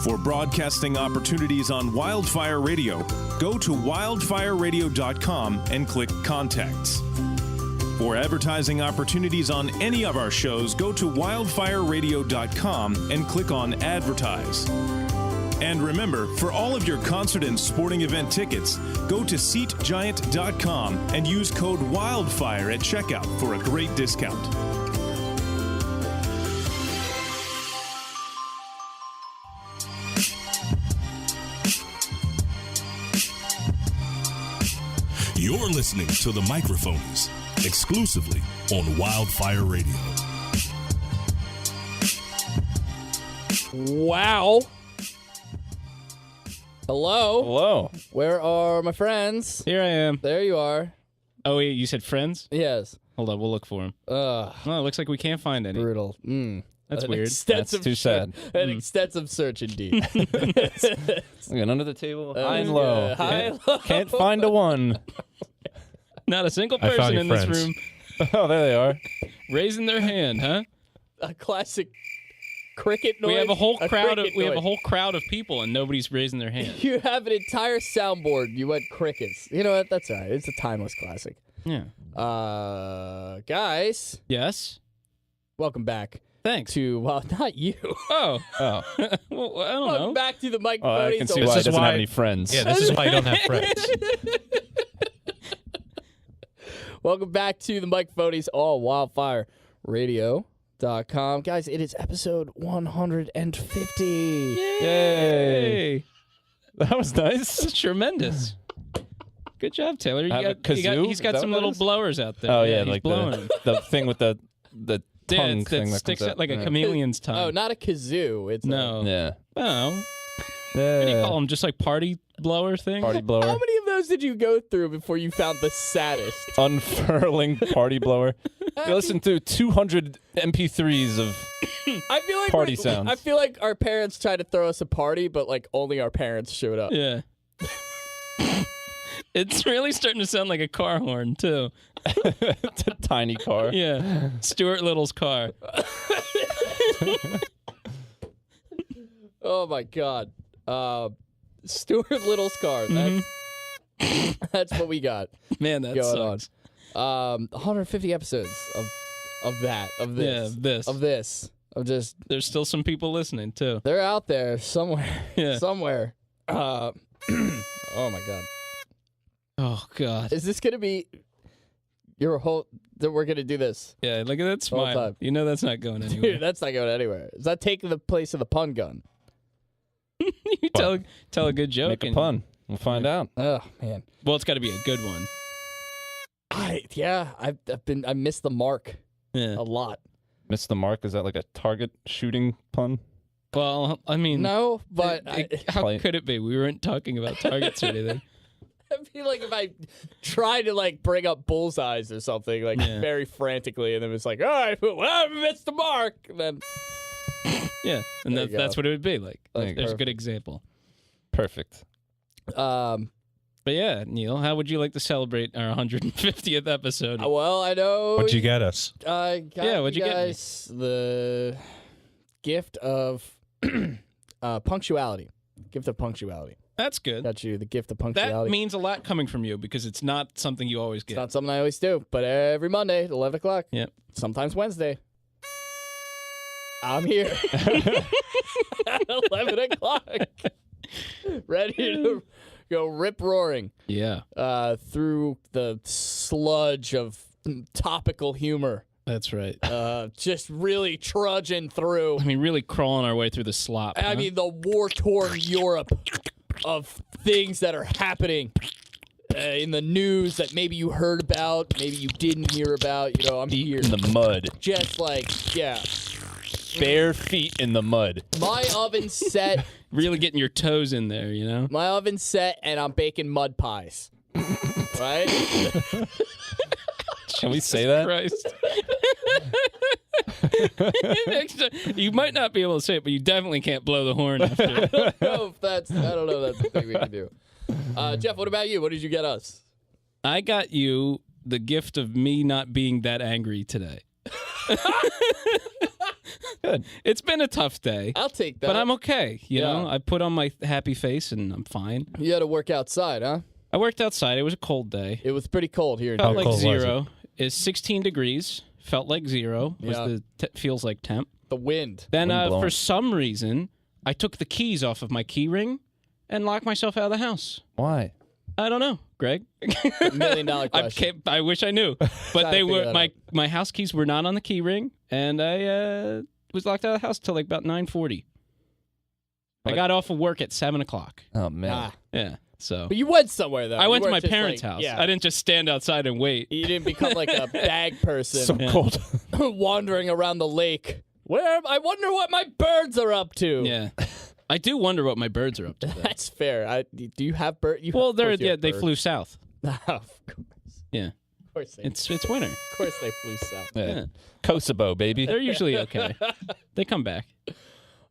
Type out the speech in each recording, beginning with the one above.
For broadcasting opportunities on Wildfire Radio, go to wildfireradio.com and click Contacts. For advertising opportunities on any of our shows, go to wildfireradio.com and click on Advertise. And remember, for all of your concert and sporting event tickets, go to SeatGiant.com and use code WILDFIRE at checkout for a great discount. You're listening to the Microphonies, exclusively on Wildfire Radio. Wow. Hello. Hello. Where are my friends? Here I am. There you are. Oh, wait, you said friends? Yes. Hold on, we'll look for them. Oh, it looks like we can't find any. Brutal. That's weird. That's too sad. An extensive search indeed. Looking under the table, high and low. High and low. Can't find a one. Not a single person in this room Oh, there they are. raising their hand, huh? A classic cricket noise. We have a whole crowd of cricket noise. people and nobody's raising their hand. You have an entire soundboard. You went crickets. You know what? That's all right. It's a timeless classic. Yeah. Guys, Yes. welcome back Thanks. to not you. Oh. Oh, Well, I don't Welcome know. back to the Mike oh I Bodie can Show. see why he is doesn't why- have any friends. Yeah, this is why you don't have friends. Welcome back to the Microphonies, all wildfireradio.com. Guys, it is episode 150. Yay. That was nice. That's tremendous. Good job, Taylor. Have a kazoo? He's Is got that some what that little is? blowers out there. Oh, yeah, he's like blowing them. the thing with the tongue Yeah, thing that that sticks comes out like a yeah. chameleon's tongue. Oh, not a kazoo. It's No. Yeah. Oh. What do you Yeah. call them? Just like party blower thing? Party blower. How many of those did you go through before you found the saddest? Unfurling party blower. You listen to 200 MP3s of I feel like Party sounds. I feel like our parents tried to throw us a party, but like only our parents showed up. Yeah. It's really starting to sound like a car horn, too. it's a tiny car. Yeah. Stuart Little's car. Oh my God. Stuart Little's car. That's what we got Man, that going sucks. on. 150 episodes of this. Yeah, this. Of just There's still some people listening, too. they're out there somewhere. Yeah. Somewhere. Oh my God. Oh, God. Is this gonna be your whole that we're gonna do this? Yeah, look at that Whole smile. time. You know that's not going Dude, anywhere. that's not going anywhere. Is that taking the place of the pun gun? You tell a good joke. Make a and- pun. We'll find out. Oh man. Well, it's got to be a good one. I missed the mark Yeah. a lot. Miss the mark. Is that like a target shooting pun? Well, I mean, No, but how Play- could it be? We weren't talking about targets or anything. I feel like if I tried to like bring up bullseyes or something like Yeah. very frantically, and then it's like, all right, well, I missed the mark. And then Yeah, and There you that's go. what it would be like. There you There's a go. good example. Perfect. But yeah, Neil, how would you like to celebrate our 150th episode? well, I know. What'd you get us? I got Yeah, what'd you get me? guys the gift of punctuality. Gift of punctuality. That's good. Got you the gift of That punctuality. means a lot coming from you because it's not something you always It's get. not something I always do, but every Monday at 11 o'clock. Yep. Sometimes Wednesday. I'm here at 11 o'clock. Ready to go rip roaring Yeah, through the sludge of topical humor. that's right. Just really trudging through. I mean, really crawling our way through the slop. I mean, the war-torn Europe of things that are happening in the news that maybe you heard about, maybe you didn't hear about. You know, I'm here. In the mud. Just like, yeah. Bare feet in the mud. My oven's set. really getting your toes in there, you know? My oven's set, and I'm baking mud pies. Right? Can we say that? Christ. You might not be able to say it, but you definitely can't blow the horn after. I don't know if that's the thing we can do. Jeff, what about you? What did you get us? I got you the gift of me not being that angry today. Good. It's been a tough day, I'll take that. but I'm okay. You Yeah. know, I put on my happy face and I'm fine. You had to work outside, huh? I worked outside. It was a cold day. It was pretty cold here. Felt How like cold was zero. It's 16 degrees. Felt like zero. Was Yeah. the feels like temp. The wind. Then Wind blowing. for some reason, I took the keys off of my key ring and locked myself out of the house. Why? I don't know, Greg. $1 million question. I wish I knew, but Trying to they figure were that my house keys were not on the key ring, and I was locked out of the house till like about 9:40. I What? got off of work at 7:00. Oh man. Ah. Yeah, so But you went somewhere, though. I You went to my weren't just, parents' like- house. Yeah. I didn't just stand outside and wait. You didn't become like a bag person So cold. wandering around the lake. I wonder what my birds are up to. Yeah, I do wonder what my birds are up to. Though. That's fair. Do you have birds? Well, they flew south. Of course. Yeah, Of course they, it's winter. of course they flew south. Yeah. Kosovo, baby. They're usually okay. They come back.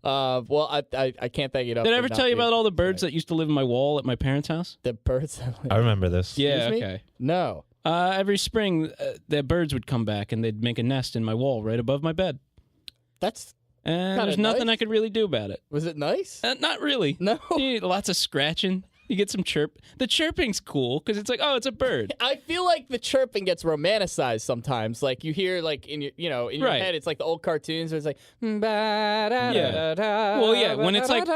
Well, I can't thank you enough. Did I for ever not tell you being- about all the birds that used to live in my wall at my parents' house? the birds? I remember this. Yeah, Excuse me? okay. No. Every spring, the birds would come back and they'd make a nest in my wall right above my bed. That's And Kinda there's nothing nice. I could really do about it. was it nice? Not really. No. Lots of scratching. You get some chirp. The chirping's cool because it's like, oh, it's a bird. I feel like the chirping gets romanticized sometimes. Like you hear, like in your, in your Right. head, it's like the old cartoons where it's like, Yeah. yeah. Well, yeah. When it's like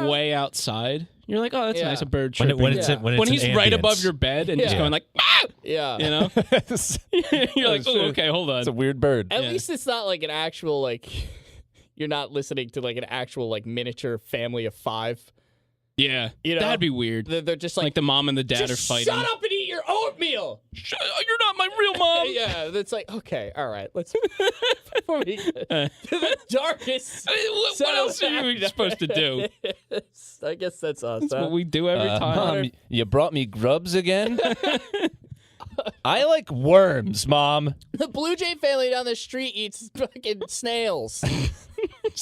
way outside, you're like, oh, that's Yeah. nice, a bird When, chirping. when it's Yeah. in, when it's When he's in right ambience. above your bed and just Yeah. going like, ah! yeah, You know, you're like, oh, okay, hold on. It's a weird bird. At Yeah. least it's not like an actual like. You're not listening to like an actual like miniature family of 5. Yeah, You know? that'd be weird. They're just Like like, the mom and the dad are just fighting. shut up and eat your oatmeal. You're not my real mom. Yeah, that's like okay, all right. Let's before we get to the darkest. What else are you supposed to do? I guess that's us. That's huh? what we do every time. Mom, you brought me grubs again? I like worms, Mom. The Blue Jay family down the street eats fucking snails.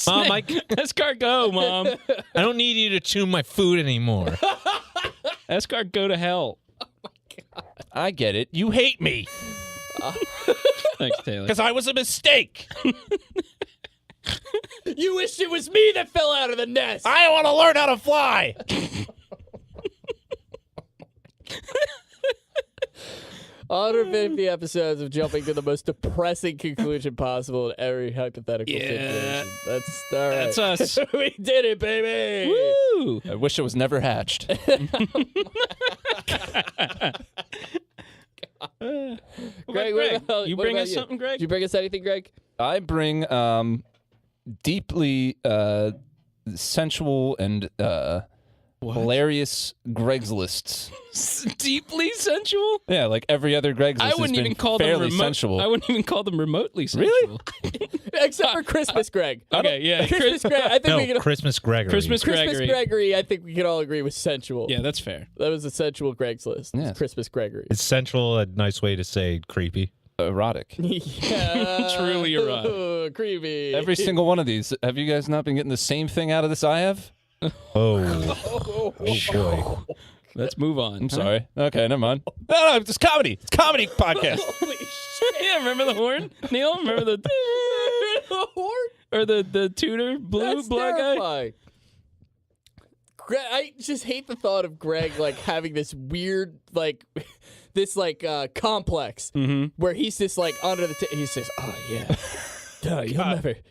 Mom, Escargot, Mom. I don't need you to chew my food anymore. Escargot to hell. I get it. You hate me Thanks, Taylor. because I was a mistake. You wish it was me that fell out of the nest. I want to learn how to fly. 150 episodes of jumping to the most depressing conclusion possible in every hypothetical situation. That's all right. That's us. We did it, baby. Woo! I wish it was never hatched. Greg, Greg, what about- you what bring about us you? something, Greg? Did you bring us anything, Greg? I bring deeply sensual and hilarious Greg's lists. Deeply sensual? Yeah, like every other Greg's list I wouldn't has even been call them fairly remote. sensual. I wouldn't even call them remotely sensual. Really? Except for Christmas, Greg. Okay, yeah. Christmas, Greg. I think we No, can. Christmas Gregory. Christmas Christmas Gregory. Gregory. I think we can all agree was sensual. Yeah, that's fair. That was a sensual Greg's list. Yes. Christmas Gregory. Is sensual a nice way to say creepy? Erotic. Yeah. Truly erotic. Creepy. Every single one of these. Have you guys not been getting the same thing out of this I have? Oh boy. Let's move on. I'm sorry. Okay, never mind. No, it's comedy. It's a comedy podcast. Holy shit. Yeah, remember the horn, Neil? Remember the The horn? or the tutor blue That's black guy? terrifying. Greg, I just hate the thought of Greg like having this weird like this like complex where he's just like under the he's just oh yeah. Duh,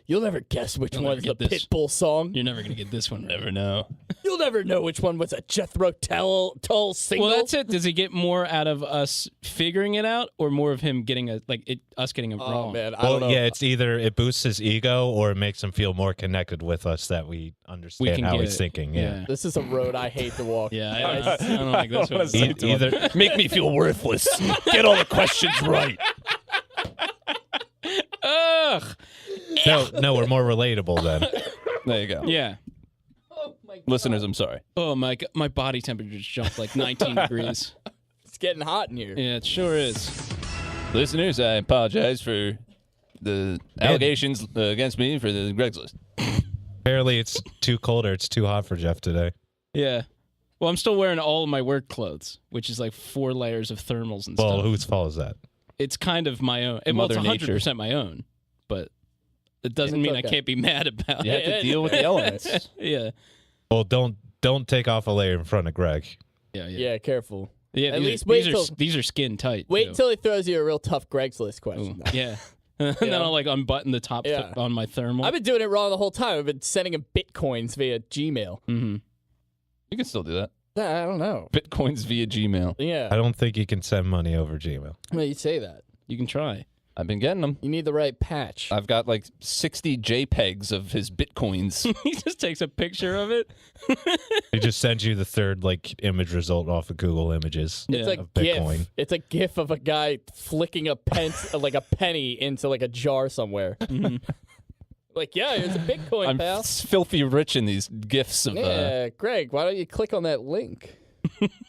you'll never guess which You'll never one's the get this. Pitbull song. You're never gonna get this one. Never know. You'll never know which one was a Jethro Tull single. Well, that's it. Does he get more out of us figuring it out, or more of him getting us getting it Oh wrong? man, I don't Well, know. yeah, it's either it boosts his ego or it makes him feel more connected with us that we understand can how get he's it. thinking. Yeah. This is a road I hate to walk. Yeah, I don't like this one. Say to him, Either make me feel worthless. Get all the questions right. Ugh. no, we're more relatable then. There you go. Yeah. Oh my God. Listeners, I'm sorry. Oh my body temperature just jumped like 19 degrees. It's getting hot in here. Yeah, it sure is. Listeners, I apologize for the allegations against me for the Greg's list. Apparently, it's too cold or it's too hot for Jeff today. Yeah. Well, I'm still wearing all of my work clothes, which is like 4 layers of thermals and Well, stuff. whose fault is that? It's kind of my own. Well, Mother it's 100% Nature. my own, but That doesn't It's mean I okay. can't be mad about You have it. to deal with the elements. Yeah. Well, don't take off a layer in front of Greg. Yeah. Yeah, careful. Yeah, At these, least are, wait these, till- are, these are skin tight. Wait too. until he throws you a real tough Craigslist Ooh, question. yeah. And then I'll like unbutton the top Yeah. on my thermal. I've been doing it wrong the whole time. I've been sending him bitcoins via Gmail. Mm-hmm. You can still do that. I don't know. Bitcoins via Gmail. Yeah. I don't think you can send money over Gmail. Well, you say that. You can try. I've been getting them. You need the right patch. I've got like 60 JPEGs of his Bitcoins. He just takes a picture of it. He just sends you the third like image result off of Google Images It's a of Bitcoin. GIF. It's a GIF of a guy flicking a like a penny into like a jar somewhere. Like, yeah, here's a Bitcoin, I'm pal. filthy rich in these gifs of. Yeah, Greg, why don't you click on that link?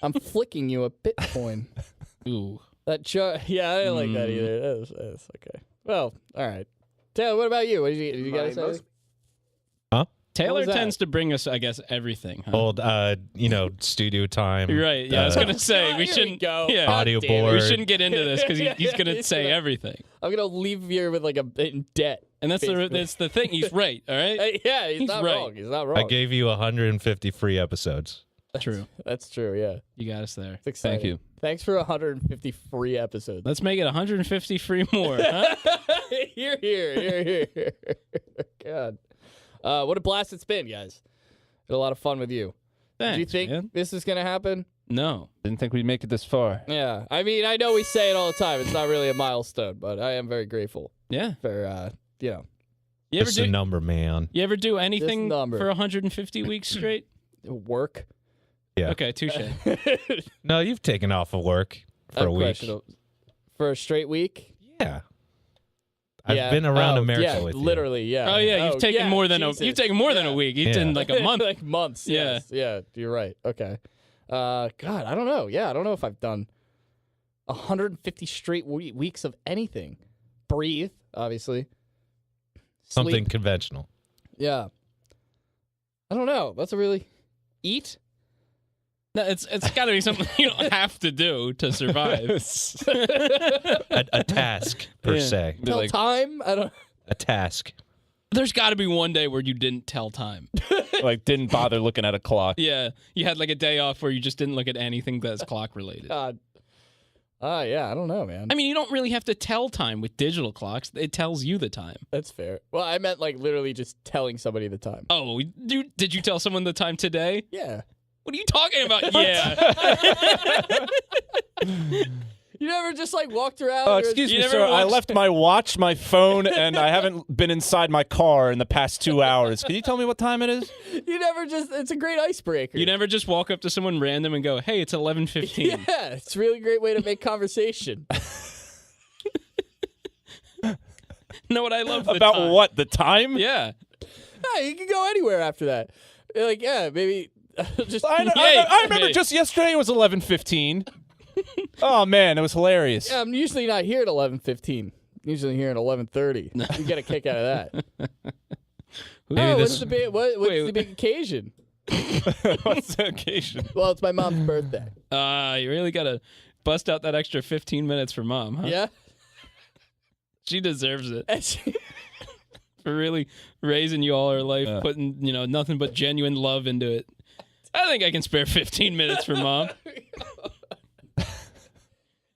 I'm flicking you a Bitcoin. Ooh. That jar. Yeah, I didn't like that either. That's okay. Well, all right. Taylor, what about you? What did you got to say? Taylor was that? tends to bring us, I guess, everything. Huh? Old, studio time. You're right. Yeah, I was gonna say we here shouldn't. we go. Yeah, Audio damn it. board. we shouldn't get into this because he's gonna He's say gonna- everything. I'm gonna leave here with like in debt. And that's Basically. the thing. He's right. All right. Hey, yeah, he's not right. wrong. He's not wrong. I gave you 150 free episodes. True. That's true. Yeah, You got us there. it's exciting. Thank you. Thanks for 150 free episodes. Let's make it 150 free more. Huh? Here. God, what a blast it's been, guys. Had a lot of fun with you. Thanks, Do you think man. this is gonna happen? No. Didn't think we'd make it this far. Yeah. I mean, I know we say it all the time. It's not really a milestone, but I am very grateful Yeah. for You ever Just a do? number, man. You ever do anything number. for 150 weeks straight? work. Yeah. Okay, touche. No, you've taken off of work for a week. Unquestionable. For a straight week? Yeah. I've Yeah. been around Oh, America yeah, with you. literally, yeah. Oh yeah, you've taken yeah, more than Jesus. you've taken more than a week. You've Yeah. taken like a month. like months. Yeah. Yes. Yeah, you're right. Okay. God, I don't know. Yeah, I don't know if I've done 150 straight weeks of anything. Breathe, obviously. Something Sleep. conventional. Yeah. I don't know. That's a really eat. No, it's got to be something you don't have to do to survive. A task, per Yeah. se. Be Tell like, time. I don't. A task. There's got to be one day where you didn't tell time. like didn't bother looking at a clock. Yeah, you had like a day off where you just didn't look at anything that's clock related. God. Yeah. I don't know, man. I mean, you don't really have to tell time with digital clocks. It tells you the time. That's fair. Well, I meant like literally just telling somebody the time. Oh, did you tell someone the time today? Yeah. What are you talking about? Yeah. You never just like walked around. Oh, or- excuse You me, never sir. I watched- left my watch, my phone, and I haven't been inside my car in the past 2 hours. Can you tell me what time it is? You never just. It's a great icebreaker. You never just walk up to someone random and go, "Hey, it's 11:15." Yeah, it's a really great way to make conversation. Know what I love? The About time. what? The time? Yeah. Yeah, you can go anywhere after that. Like, yeah, maybe just. I remember Hey. just yesterday it was 11:15. Oh man, it was hilarious. Yeah, I'm usually not here at 11:15. Usually here at 11:30. You get a kick out of that. Maybe Oh, what's this the big what's Wait. the big occasion? What's the occasion? Well, it's my mom's birthday. You really gotta bust out that extra 15 minutes for mom, huh? Yeah. She deserves it And she- for really raising you all her life, putting nothing but genuine love into it. I think I can spare 15 minutes for mom.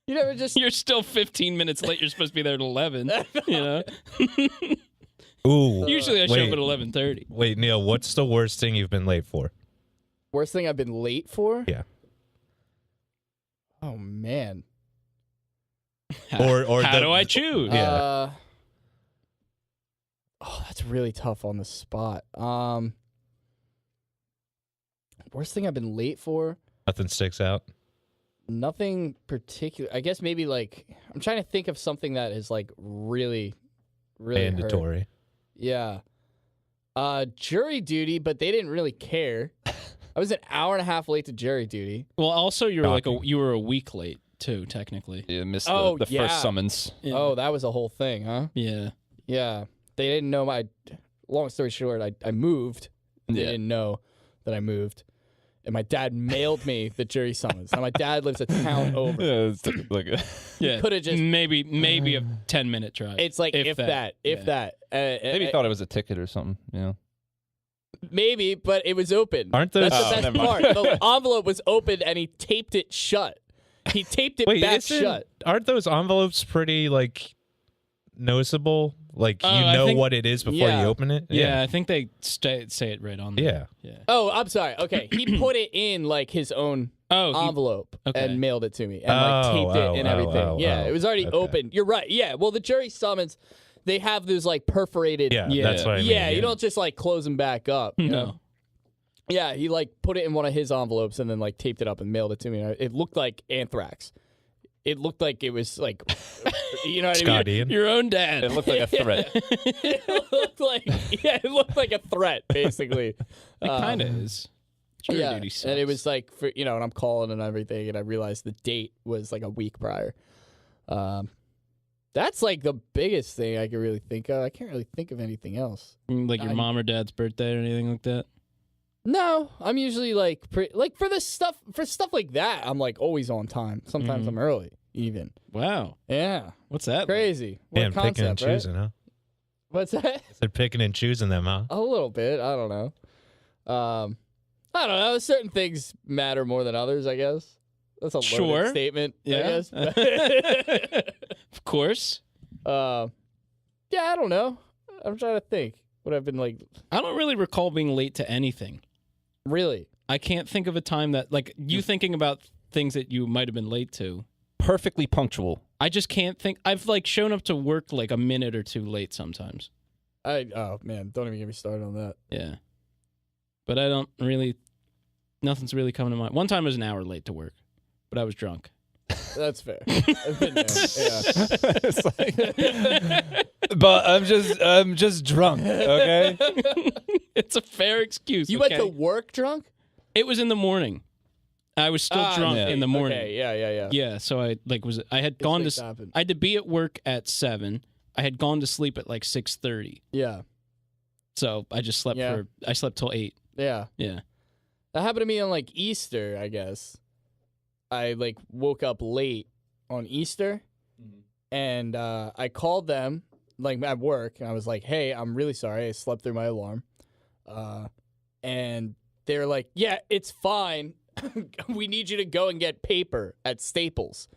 you never just. You're still 15 minutes late. You're supposed to be there at 11. You know. Ooh. Usually I show Wait. up at 11:30. Wait, Neil, what's the worst thing you've been late for? Worst thing I've been late for? Yeah. Oh man. Or How the- do I choose? Yeah. That's really tough on the spot. Worst thing I've been late for? Nothing sticks out. Nothing particular. I guess maybe like I'm trying to think of something that is like really hurt. Mandatory. Yeah. Jury duty, but they didn't really care. I was an hour and a half late to jury duty. Well, also you were Shocking. you were a week late too, technically. You missed Oh, the yeah. first summons. Yeah. Oh, that was a whole thing, huh? Yeah. Yeah. They didn't know my. Long story short, I moved. They Yeah. didn't know that I moved, And my dad mailed me the jury summons. Now my dad lives a town over. Yeah, it's like Yeah, Could have just. maybe a 10-minute drive. It's like if that. maybe he thought it was a ticket or something. You know. Maybe, but it was open. Aren't those- That's Oh, the best never part. mind. The envelope was open and he taped it shut. He taped it Wait, back isn't- shut. aren't those envelopes pretty like noticeable? Like I think- what it is before Yeah. you open it? yeah, I think they say it right on there. Yeah. Yeah. Oh, I'm sorry. Okay, he put it in like his own Oh, envelope okay. and mailed it to me and like taped it and everything. Yeah, oh, it was already okay. open. You're right. Yeah. Well, the jury summons, they have those like perforated. Yeah, Yeah. that's what I mean. Yeah, you don't just like close them back up. You know? no. Yeah, he like put it in one of his envelopes and then like taped it up and mailed it to me. It looked like anthrax. It looked like it was like, you know what I mean? Scott Ian. Your own dad. It looked like a threat. It looked like a threat, basically. It kind of is. Jury Yeah, duty sucks. and it was like for and I'm calling and everything, and I realized the date was like a week prior. That's like the biggest thing I can really think of. I can't really think of anything else. Like your mom or dad's birthday or anything like that. No, I'm usually like like for stuff like that. I'm like always on time. Sometimes I'm early, even. Wow. Yeah, What's that? like? crazy. Damn, What picking and concept, right? choosing, huh? What's that? They're picking and choosing them, huh? A little bit. I don't know. I don't know. Certain things matter more than others, I guess. That's a loaded Sure. statement, I Yeah. guess. Of course. Yeah, I don't know. I'm trying to think what I've been like. I don't really recall being late to anything. Really? I can't think of a time that, like, you thinking about things that you might have been late to. Perfectly punctual. I just can't think. I've, like, shown up to work, like, a minute or two late sometimes. Oh man, don't even get me started on that. Yeah. But I don't really, nothing's really coming to mind. One time I was an hour late to work, but I was drunk. That's fair. I've been there. Yeah. It's like, but I'm just drunk. Okay. It's a fair excuse. You okay? went to work drunk? It was in the morning. I was still drunk yeah. in the morning. Okay, yeah. Yeah, so I had gone things to happen. I had to be at work at 7. I had gone to sleep at like 6:30. Yeah. So I just slept Yeah. I slept till 8. Yeah. Yeah. That happened to me on like Easter, I guess. I like woke up late on Easter and I called them like at work and I was like, "Hey, I'm really sorry. I slept through my alarm." And they're like, "Yeah, it's fine. We need you to go and get paper at Staples."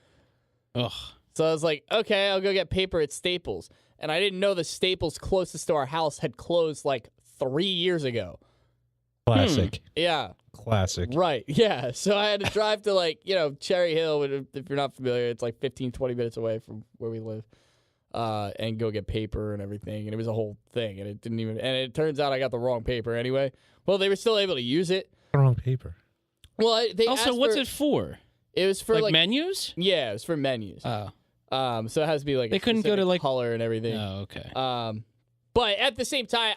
Ugh. So I was like, "Okay, I'll go get paper at Staples." And I didn't know the Staples closest to our house had closed like 3 years ago. Classic. Yeah. Classic. Right, yeah. So I had to drive to, like, Cherry Hill. If you're not familiar, it's like 15, 20 minutes away from where we live. And go get paper and everything. And it was a whole thing. And it turns out I got the wrong paper anyway. Well, they were still able to use it. Wrong paper. Well, they Also, asked what's for, it for? It was for, like menus? yeah, it was for menus. Oh. So it has to be, like, They a couldn't go specific to, like- color and everything. Oh, okay. But at the same time,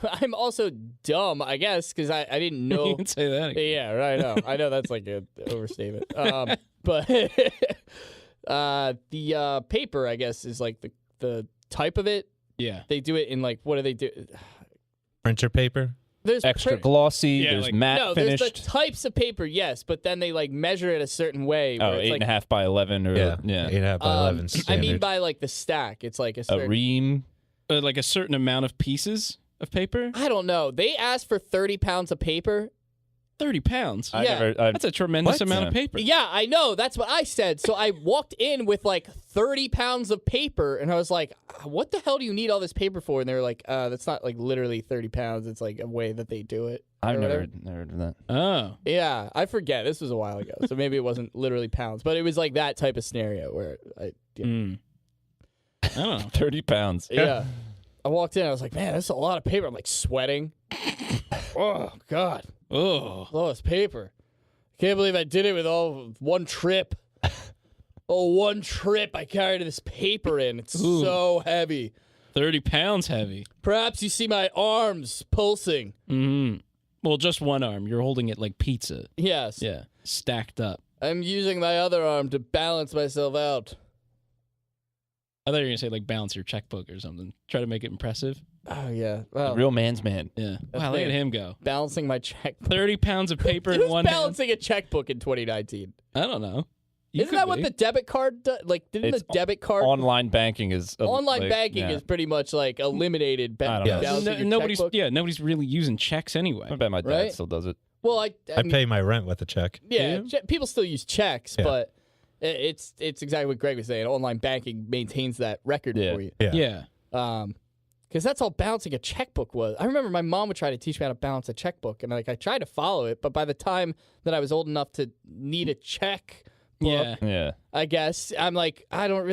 I'm also dumb, I guess, because I didn't know. You can say that again. Yeah, right. I know that's like an overstatement. But the paper, I guess, is like the type of it. Yeah. They do it in like, what do they do? Printer paper. There's Extra print- glossy. Yeah, There's like- matte No, there's finished. the types of paper, yes, but then they like measure it a certain way. Oh, Where it's 8.5 by 11 or Yeah. yeah. 8.5 by 11 I standard. mean by like the stack. It's like a A certain. ream. Like a certain amount of pieces of paper? I don't know. They asked for 30 pounds of paper. 30 pounds. Yeah. That's a tremendous What? amount Yeah. of paper. Yeah, I know. That's what I said. So I walked in with like 30 pounds of paper, and I was like, "What the hell do you need all this paper for?" And they were like, "That's not like literally 30 pounds. It's like a way that they do it." I've or never whatever. heard of that. Oh. Yeah, I forget. This was a while ago, so maybe it wasn't literally pounds, but it was like that type of scenario where yeah. Mm. I don't know. 30 pounds. Yeah. I walked in. I was like, "Man, that's a lot of paper." I'm like sweating. Oh God. Oh. All this paper. Can't believe I did it with all one trip. One trip I carried this paper in. It's Ooh. so heavy. 30 pounds heavy. Perhaps you see my arms pulsing. Mm-hmm. Well, just one arm. You're holding it like pizza. Yes. Yeah. Stacked up. I'm using my other arm to balance myself out. I thought you were gonna say like balance your checkbook or something. Try to make it impressive. Oh yeah. Well, Real man's man. Yeah. That's Wow, look me. at him go. balancing my checkbook. 30 pounds of paper in Who's one hand. balancing a checkbook in 2019? I don't know. You Isn't could that what be. the debit card does? Like, didn't It's the debit card Online banking is online banking yeah. is pretty much like eliminated. I don't know. Balancing your nobody's checkbook. nobody's really using checks anyway. I bet my dad Right? still does it. Well, I I mean, pay my rent with a check. yeah, Do you? people still use checks, Yeah. but it's exactly what Greg was saying. Online banking maintains that record Yeah. for you. Yeah. Because that's all balancing a checkbook was. I remember my mom would try to teach me how to balance a checkbook, and like I tried to follow it, but by the time that I was old enough to need a check book, Yeah. Yeah. I guess I'm like, I don't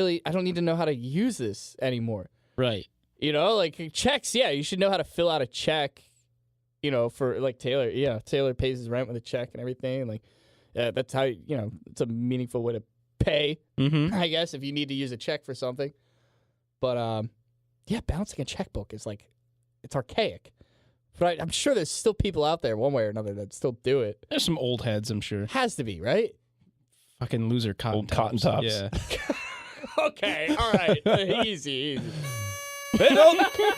need to know how to use this anymore. Right. You know, like checks, yeah, you should know how to fill out a check, you know, for like Taylor. Yeah, Taylor pays his rent with a check and everything. Like, that's how, you know, it's a meaningful way to pay, Mm-hmm. I guess, if you need to use a check for something. But, yeah, balancing a checkbook is like, it's archaic. But I'm sure there's still people out there, one way or another, that still do it. There's some old heads, I'm sure. Has to be, right? Fucking loser cotton Old cotton tops. Yeah. Okay, all right. Easy.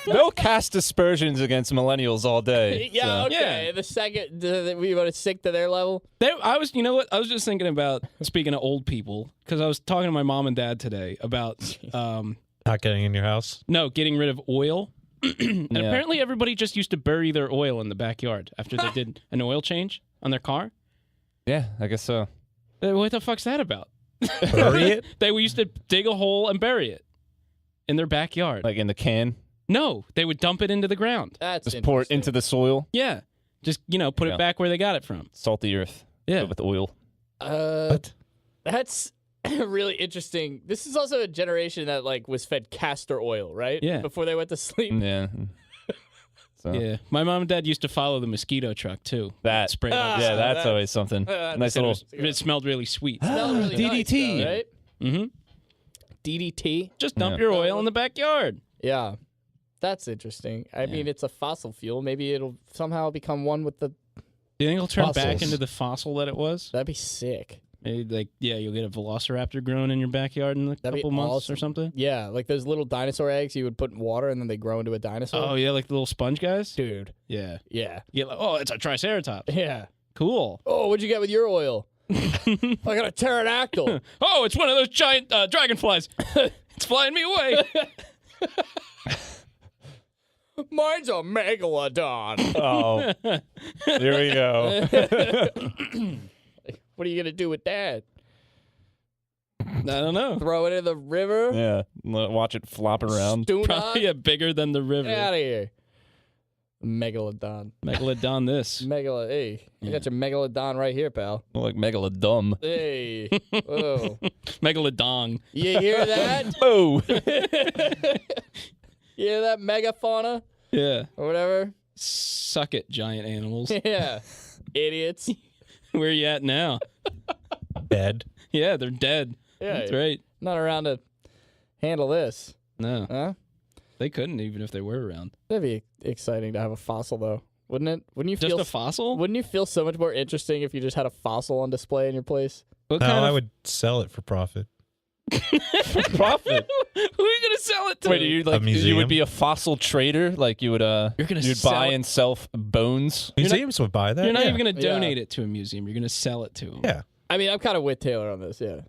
They'll cast aspersions against millennials all day. Yeah, so. okay. Yeah. The second we want to sink to their level. You know what? I was just thinking about, speaking of old people, because I was talking to my mom and dad today about, Not getting in your house. getting rid of oil. And Yeah. apparently everybody just used to bury their oil in the backyard after they did an oil change on their car. Yeah, I guess so. What the fuck's that about? Bury it? They used to dig a hole and bury it in their backyard. Like in the can, No, they would dump it into the ground. That's just pour it interesting. into the soil, Yeah. Just, put Yeah. it back where they got it from. salt the earth, Yeah. but with oil. What? That's really interesting. This is also a generation that like was fed castor oil, right? Yeah. Before they went to sleep. Yeah. So Yeah. My mom and dad used to follow the mosquito truck, too. that, Spray it up. yeah, that's that- always something. Nice It, little. it smelled really sweet. Smelled really DDT. nice, though, right? Mm-hmm. DDT. Just dump Yeah. your oil in the backyard. Yeah. That's interesting. I mean, it's a fossil fuel. Maybe it'll somehow become one with the. Do you think it'll turn back Fossils. into the fossil that it was? That'd be sick. Maybe, you'll get a velociraptor growing in your backyard in a That'd be couple months awesome. or something. Yeah, like those little dinosaur eggs you would put in water and then they grow into a dinosaur. Oh, yeah, like the little sponge guys? dude. Yeah. Yeah. You get like, oh, it's a triceratops. Yeah. Cool. Oh, what'd you get with your oil? I got a pterodactyl. Oh, it's one of those giant dragonflies. It's flying me away. Mine's a megalodon. Oh, here we go. What are you gonna do with that? I don't know. Throw it in the river? Yeah, watch it flop around. Probably bigger than the river. Get out of here. Megalodon. Megalodon this. Hey, you got your megalodon right here, pal. Like megalodon. Hey. Whoa. Megalodon. You hear that? Oh, You hear that megafauna? Yeah. Or whatever? Suck it, giant animals. Yeah. Idiots. Where are you at now? Bed. Yeah, they're dead. Yeah. That's right. Not around to handle this. No, Huh? they couldn't even if they were around. That'd be exciting to have a fossil, though. Wouldn't it? Wouldn't you Just feel a fossil? Wouldn't you feel so much more interesting if you just had a fossil on display in your place? What No, kind I of would sell it for profit. profit. Who are you gonna sell it to? Wait, you like you museum? would be a fossil trader? Like you would gonna you'd sell buy it? and sell bones? Museums would buy that. You're not yeah. even gonna Yeah. donate it to a museum. You're gonna sell it to them. Yeah. I mean, I'm kind of with Taylor on this. Yeah,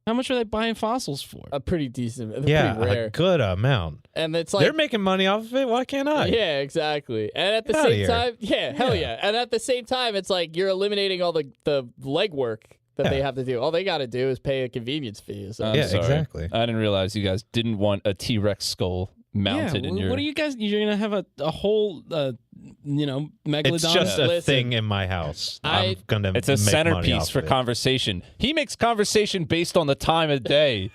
How much are they buying fossils for? a pretty decent. They're Yeah, pretty rare. a good amount. And it's like They're making money off of it. Why can't I? yeah, exactly. And at the Get outta same here. time, hell yeah. And at the same time, it's like you're eliminating all the legwork that they Yeah. have to do. All they got to do is pay a convenience fee. So. I'm Yeah, sorry. exactly. I didn't realize you guys didn't want a T-Rex skull mounted in your. What are you guys? You're gonna have a whole, megalodon. It's just a Listen, thing in my house. I'm gonna. It's a make money centerpiece off for of it. conversation. He makes conversation based on the time of day.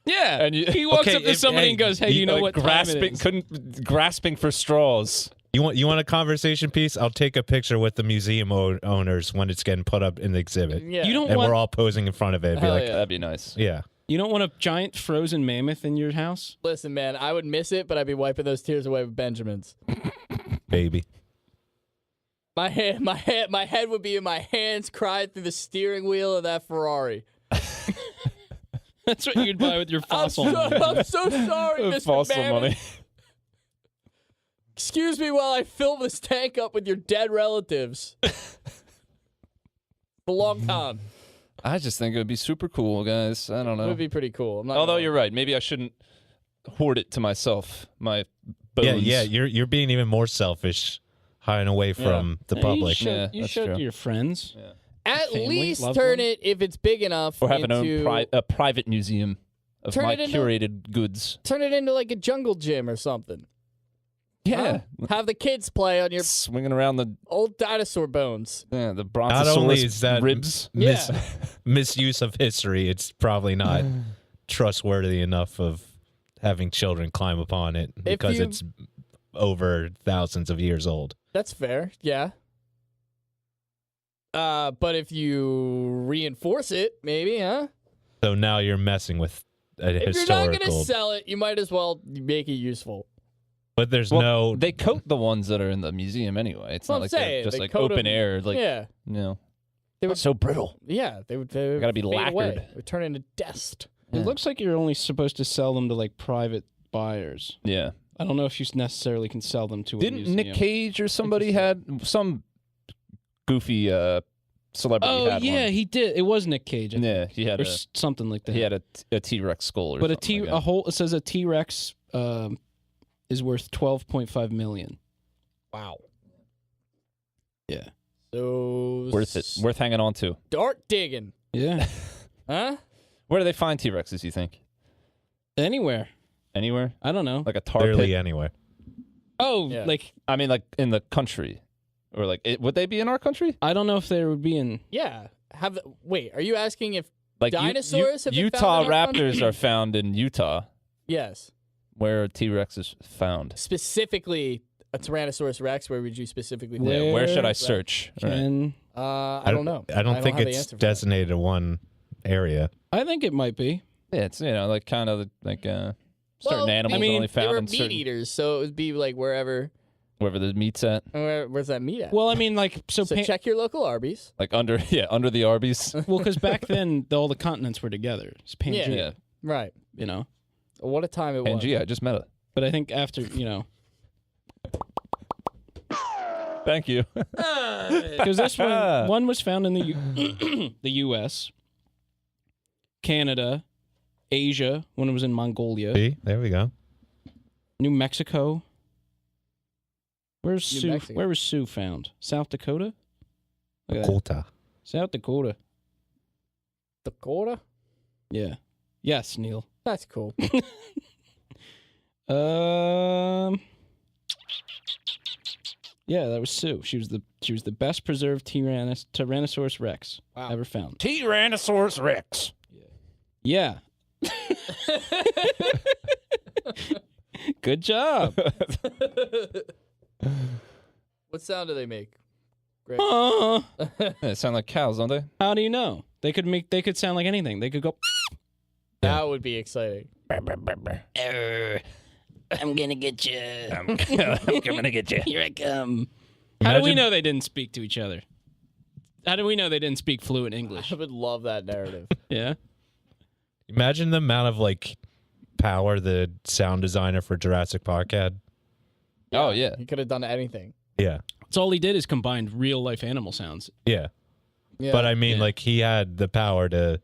Yeah, And you- he walks Okay, up to if- somebody hey, and goes, "Hey, you know Like what grasping time it is?" grasping for straws. You want a conversation piece? I'll take a picture with the museum owners when it's getting put up in the exhibit, Yeah. You don't and want we're all posing in front of it. And be Hell like, yeah. That'd be nice. yeah, you don't want a giant frozen mammoth in your house. Listen, man, I would miss it, but I'd be wiping those tears away with Benjamins. baby. My head would be in my hands, crying through the steering wheel of that Ferrari. That's what you'd buy with your fossil money. I'm so sorry, Mr. Fossil Mammoth. money. Excuse me while I fill this tank up with your dead relatives. A long time. I just think it would be super cool, guys. I don't It know. would be pretty cool. I'm not Although gonna- you're right. Maybe I shouldn't hoard it to myself. My bones. Yeah, you're being even more selfish, hiding away from the You public. should, Yeah, you that's should true. to your friends. At family, least loved turn ones. it, if it's big enough, Or have an into, own a private museum of Turn my it into- curated goods. turn it into like a jungle gym or something. Yeah. Huh? Have the kids play on your Swinging around the old dinosaur bones. the Not brontosaurus only is that ribs. misuse of history, it's probably not trustworthy enough of having children climb upon it because you- it's over thousands of years old. That's fair, yeah. But if you reinforce it, maybe, huh? So now you're messing with a If you're not historical. going to sell it, you might as well make it useful. But there's Well, no. they coat the ones that are in the museum anyway. It's Well, not I'm like saying, they're just they like coat open 'em- air. Like Yeah, you know, They would- so brittle. yeah, they would gotta be fade lacquered. away. They would turn into dust. It looks like you're only supposed to sell them to like private buyers. Yeah. I don't know if you necessarily can sell them to a Didn't museum. Nick Cage or somebody had some goofy celebrity? Oh had yeah, one. he did. It was Nick Cage. I Yeah, think. he had or a something like that. he had a T-Rex skull or but a something T like a that. whole. It says a T-Rex is worth $12.5 million. Wow. Yeah. So worth it. Worth hanging on to. Start digging, Yeah. huh? Where do they find T-Rexes? You think Anywhere. anywhere? I don't know. Like a tar Clearly, pit? anywhere. Oh, Yeah. like I mean, like in the country, or like would they be in our country? I don't know if there would be in. Yeah. Wait, are you asking if? Like Dinosaurs have been Utah found in our raptors country? are found in Utah, Yes. where are T-Rexes found. Specifically, a Tyrannosaurus Rex. Where would you specifically? Where- think? Yeah, where should I search? Right. Can I don't know. I don't think have the it's answer for that. designated to one area. I think it might be. Yeah, it's like kind of like certain Well, animals I mean, are only They found were in meat certain eaters, so it would be like wherever. wherever the meat's at, Where's that meat at? Well, I mean, like so. so check your local Arby's. like under under the Arby's. Well, because back then all the continents were together. It's Pangea, Yeah, Right. you know. What a time it was. Pangea. I just met her. But I think after Thank you. because this one was found in the the U.S., Canada, Asia. When it was in Mongolia, See, there we go. New Mexico. Where's New Sue? Mexico. Where was Sue found? South Dakota. Look at that. Kota. South Dakota. Dakota. Yeah. Yes, Neil. That's cool. Yeah, that was Sue. She was the best preserved Tyrannosaurus Rex Wow. ever found. Tyrannosaurus Rex. Yeah. Good job. What sound do they make? Greg? They sound like cows, don't they? How do you know? They could sound like anything. They could go. That would be exciting. I'm gonna get you. I'm coming to get you. Here I come. How do we Imagine- know they didn't speak to each other? How do we know they didn't speak fluent English? I would love that narrative. Yeah. Imagine the amount of power the sound designer for Jurassic Park had. Oh yeah. He could have done anything. Yeah, That's all he did is combined real life animal sounds. yeah. Yeah. But I mean, Yeah. he had the power to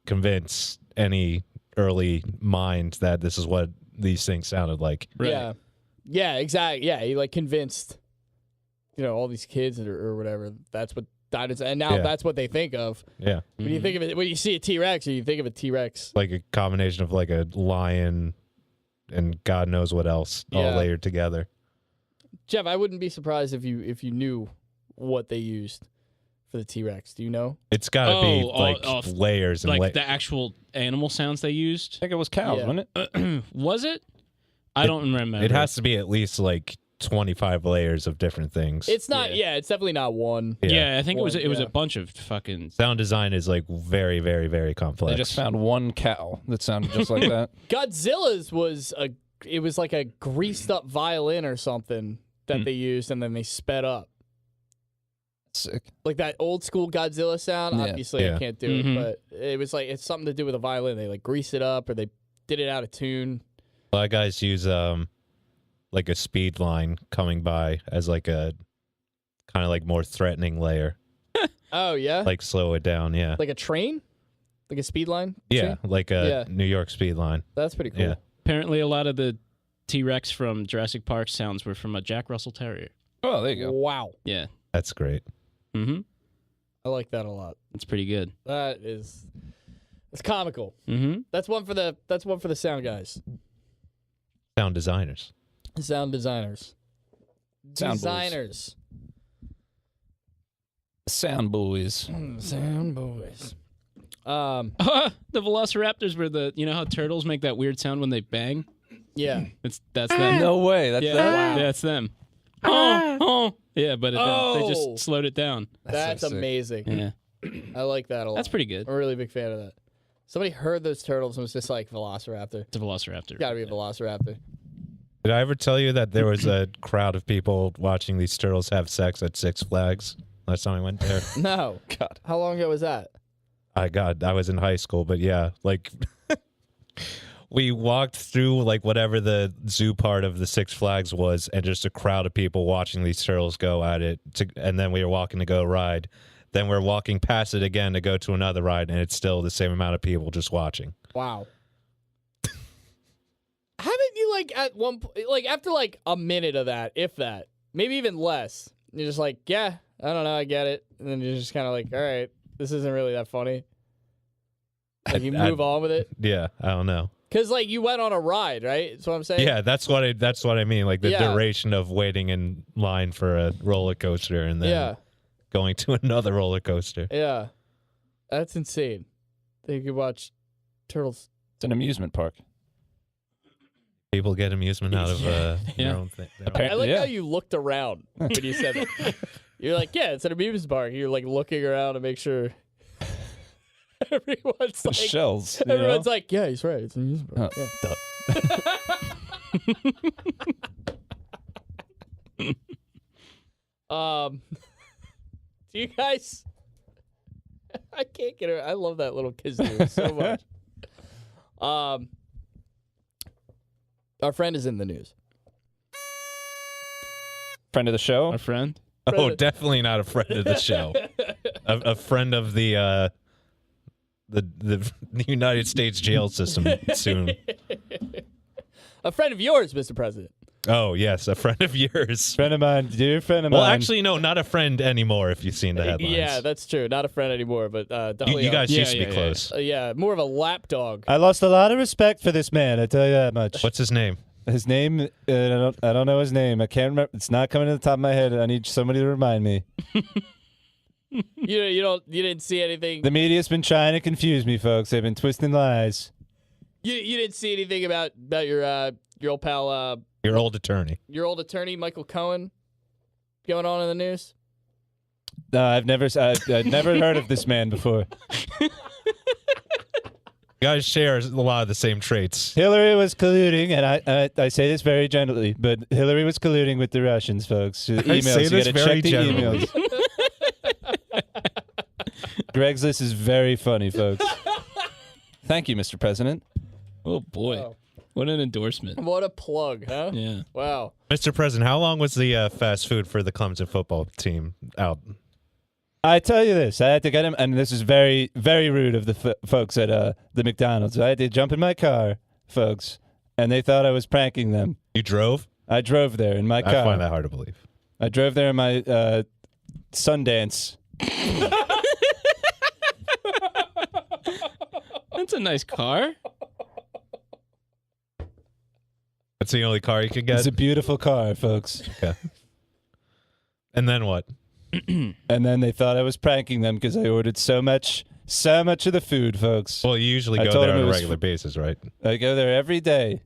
convince any early mind that this is what these things sounded like. Yeah. Yeah, exactly. Yeah, he convinced, all these kids or whatever. That's what dinosaurs, and now Yeah. that's what they think of. Yeah, When you think of it, when you see a T-Rex, you think of a T-Rex. like a combination of a lion and God knows what else all Yeah. layered together. Jeff, I wouldn't be surprised if you knew what they used for the T-Rex. Do you know? It's got to be Oh, layers and Like layers. the actual animal sounds they used. I think it was cows, Yeah. wasn't it? Was it? I don't remember. It has to be at least 25 layers of different things. It's not. Yeah, it's definitely not one. Yeah, I think it was One, a yeah. bunch of fucking. Sound design is very, very, very complex. They just found one cow that sounded just like that. Godzilla's was like a greased up violin or something that they used, and then they sped up. Sick. Like that old school Godzilla sound. Yeah. Obviously, Yeah. I can't do it, but it was like it's something to do with a violin. They like grease it up or they did it out of tune. A lot of guys use like a speed line coming by as like a kind of like more threatening layer. Oh yeah, Like slow it down, yeah. like a train, like a speed line. Yeah, train? like a Yeah. New York speed line. That's pretty cool. Yeah. Apparently, a lot of the T-Rex from Jurassic Park sounds were from a Jack Russell Terrier. Oh, there you go. Wow, Yeah. That's great. Mm-hmm. I like that a lot. That's pretty good. It's comical. Mm-hmm. That's one for the sound guys, Sound designers. sound designers, Sound boys. designers, Sound boys. sound boys. The Velociraptors were you know how turtles make that weird sound when they bang? Yeah. That's them. No way. That's yeah, that? that's them. Oh. Yeah, but they Oh. just slowed it down. That's so sick. amazing. Yeah. I like that a lot. That's pretty good. I'm a really big fan of that. Somebody heard those turtles and was just like, Velociraptor. It's a Velociraptor. Gotta be a Velociraptor. Did I ever tell you that there was a crowd of people watching these turtles have sex at Six Flags last time I went there? No. God. How long ago was that? I was in high school, but yeah, like we walked through like whatever the zoo part of the Six Flags was, and just a crowd of people watching these turtles go at it. And then we were walking to go ride. Then we're walking past it again to go to another ride, and it's still the same amount of people just watching. Wow. Haven't you like at one point, like after like a minute of that, if that, maybe even less, you're just like, yeah, I don't know, I get it. And then you're just kind of like, all right, this isn't really that funny. Like you move on with it. Yeah, I don't know. Because like you went on a ride, right? That's what I'm saying. Yeah, that's what I mean. Like the Yeah. duration of waiting in line for a roller coaster and then Yeah. going to another roller coaster. Yeah. That's insane. That you could watch turtles. It's an amusement park. People get amusement out of Yeah. their own thing. I like Yeah. how you looked around when you said that. You're like, yeah, it's an amusement park. You're like looking around to make sure everyone's like, Shells. you everyone's know? like, yeah, he's right. It's an amusement park. Duh. Do you guys? I can't get it. I love that little kazoo so much. Our friend is in the news. Friend of the show. Our friend. Oh, definitely not a friend of the show. A friend of the United States jail system soon. A friend of yours, Mr. President. Oh, yes, a friend of yours. Friend of mine, dear friend of Well, mine. actually, no, not a friend anymore if you've seen the headlines. Yeah, that's true. Not a friend anymore, but definitely. You guys Yeah, used to be yeah, yeah. close. Yeah, more of a lapdog. I lost a lot of respect for this man. I tell you that much. What's his name? His name? I don't know his name. I can't remember. It's not coming to the top of my head. I need somebody to remind me. You didn't see anything. The media's been trying to confuse me, folks. They've been twisting lies. You didn't see anything about your old pal, Your old attorney. your old attorney Michael Cohen, going on in the news. No, I've never heard of this man before. You guys share a lot of the same traits. Hillary was colluding, and I say this very gently, but Hillary was colluding with the Russians, folks. The emails, say you this gotta very check the gently. emails. Greg's list is very funny, folks. Thank you, Mr. President. Oh boy, Wow. what an endorsement. What a plug, huh? Yeah. Wow. Mr. President, how long was the fast food for the Clemson football team out? I tell you this, I had to get him, and this is very, very rude of the folks at the McDonald's. I had to jump in my car, folks, and they thought I was pranking them. You drove? I drove there in my car. I find that hard to believe. I drove there in my Sundance. That's a nice car. That's the only car you could get? It's a beautiful car, folks. Okay. And then what? And then they thought I was pranking them because I ordered so much of the food, folks. Well, you usually I go told there him on it a was regular basis, right? I go there every day.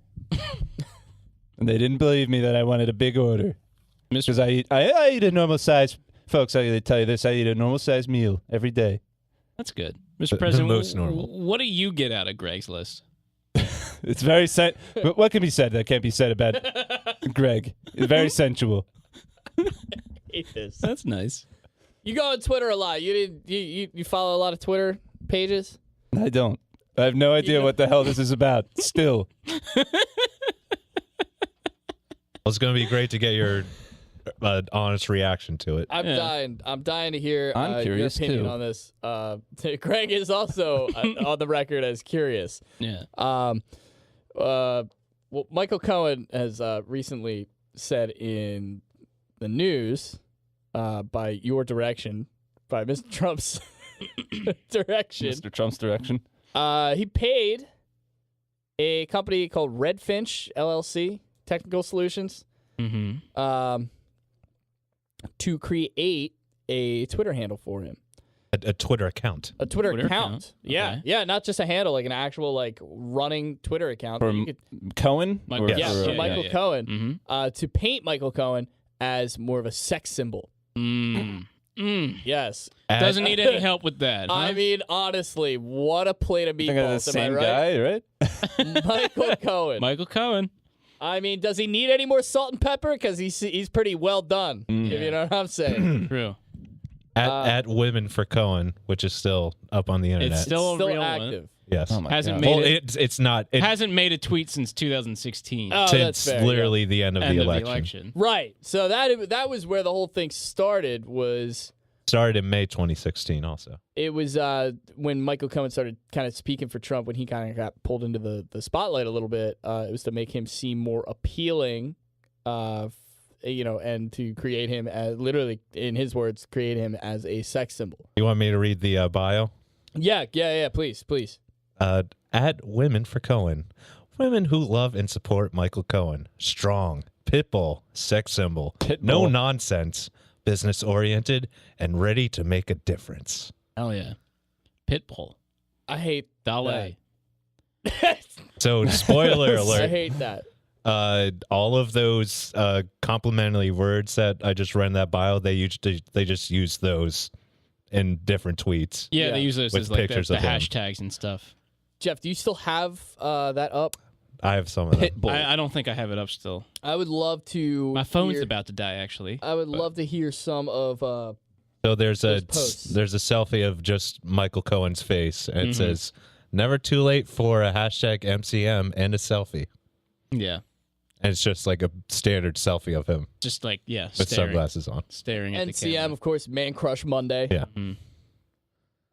And they didn't believe me that I wanted a big order. Because I eat a normal size, folks, I gotta tell you this, I eat a normal size meal every day. That's good, The Mr. President. most normal. What do you get out of Greg's list? It's very but what can be said that can't be said about Greg? It's very sensual. Hate this. That's nice. You go on Twitter a lot. You follow a lot of Twitter pages? I don't. I have no idea what the hell this is about. Still. It's going to be great to get your honest reaction to it. I'm dying. I'm dying to hear I'm your curious, opinion too. on this. Greg is also on the record as curious. Yeah. Well, Michael Cohen has recently said in the news, by your direction, by Mr. Trump's direction, Mr. Trump's direction. he paid a company called Redfinch LLC, Technical Solutions, to create a Twitter handle for him. A Twitter account. A Twitter Twitter account. account? Yeah. Okay. Yeah, not just a handle, like an actual like running Twitter account. For that you could- Cohen? Michael- Or yeah, for, for yeah, Michael yeah. Cohen, to paint Michael Cohen as more of a sex symbol. Yes. Doesn't need any help with that. I huh? mean, honestly, what a plate of I think they're the meatballs. same Am I right? guy, right? Michael Cohen. Michael Cohen. I mean, does he need any more salt and pepper? Because he's pretty well done, if you know what I'm saying. True. At Women for Cohen, which is still up on the internet. It's still a Still real active. yes. Oh my Hasn't God. made Well, it. it's not. It, Hasn't made a tweet since 2016. Oh, that's since fair, literally the end of End the of election. the election. Right. So that was where the whole thing started. Started in May 2016 also. It was when Michael Cohen started kind of speaking for Trump, when he kind of got pulled into the spotlight a little bit. It was to make him seem more appealing, and to create him as, literally, in his words, create him as a sex symbol. You want me to read the bio? Yeah, please. At Women for Cohen. Women who love and support Michael Cohen. Strong. Pitbull. Sex symbol. No Pitbull. nonsense. Business oriented and ready to make a difference. Hell yeah. Pitbull. I hate Ballet. that. So, spoiler I alert. hate that. All of those complimentary words that I just read in that bio, they just use those in different tweets. Yeah, Yeah. they use those With as like the pictures of him. hashtags and stuff. Jeff, do you still have that up? I have some of them. Pitbull. I don't think I have it up still. I would love to. My phone's hear, about to die, actually. I would love to hear some of. So there's Those posts. there's a selfie of just Michael Cohen's face, and it says, "Never too late for a hashtag MCM and a selfie." Yeah. And it's just like a standard selfie of him Just like, yeah, with staring, sunglasses on. staring at the NCM, camera. of course, Man Crush Monday. Yeah.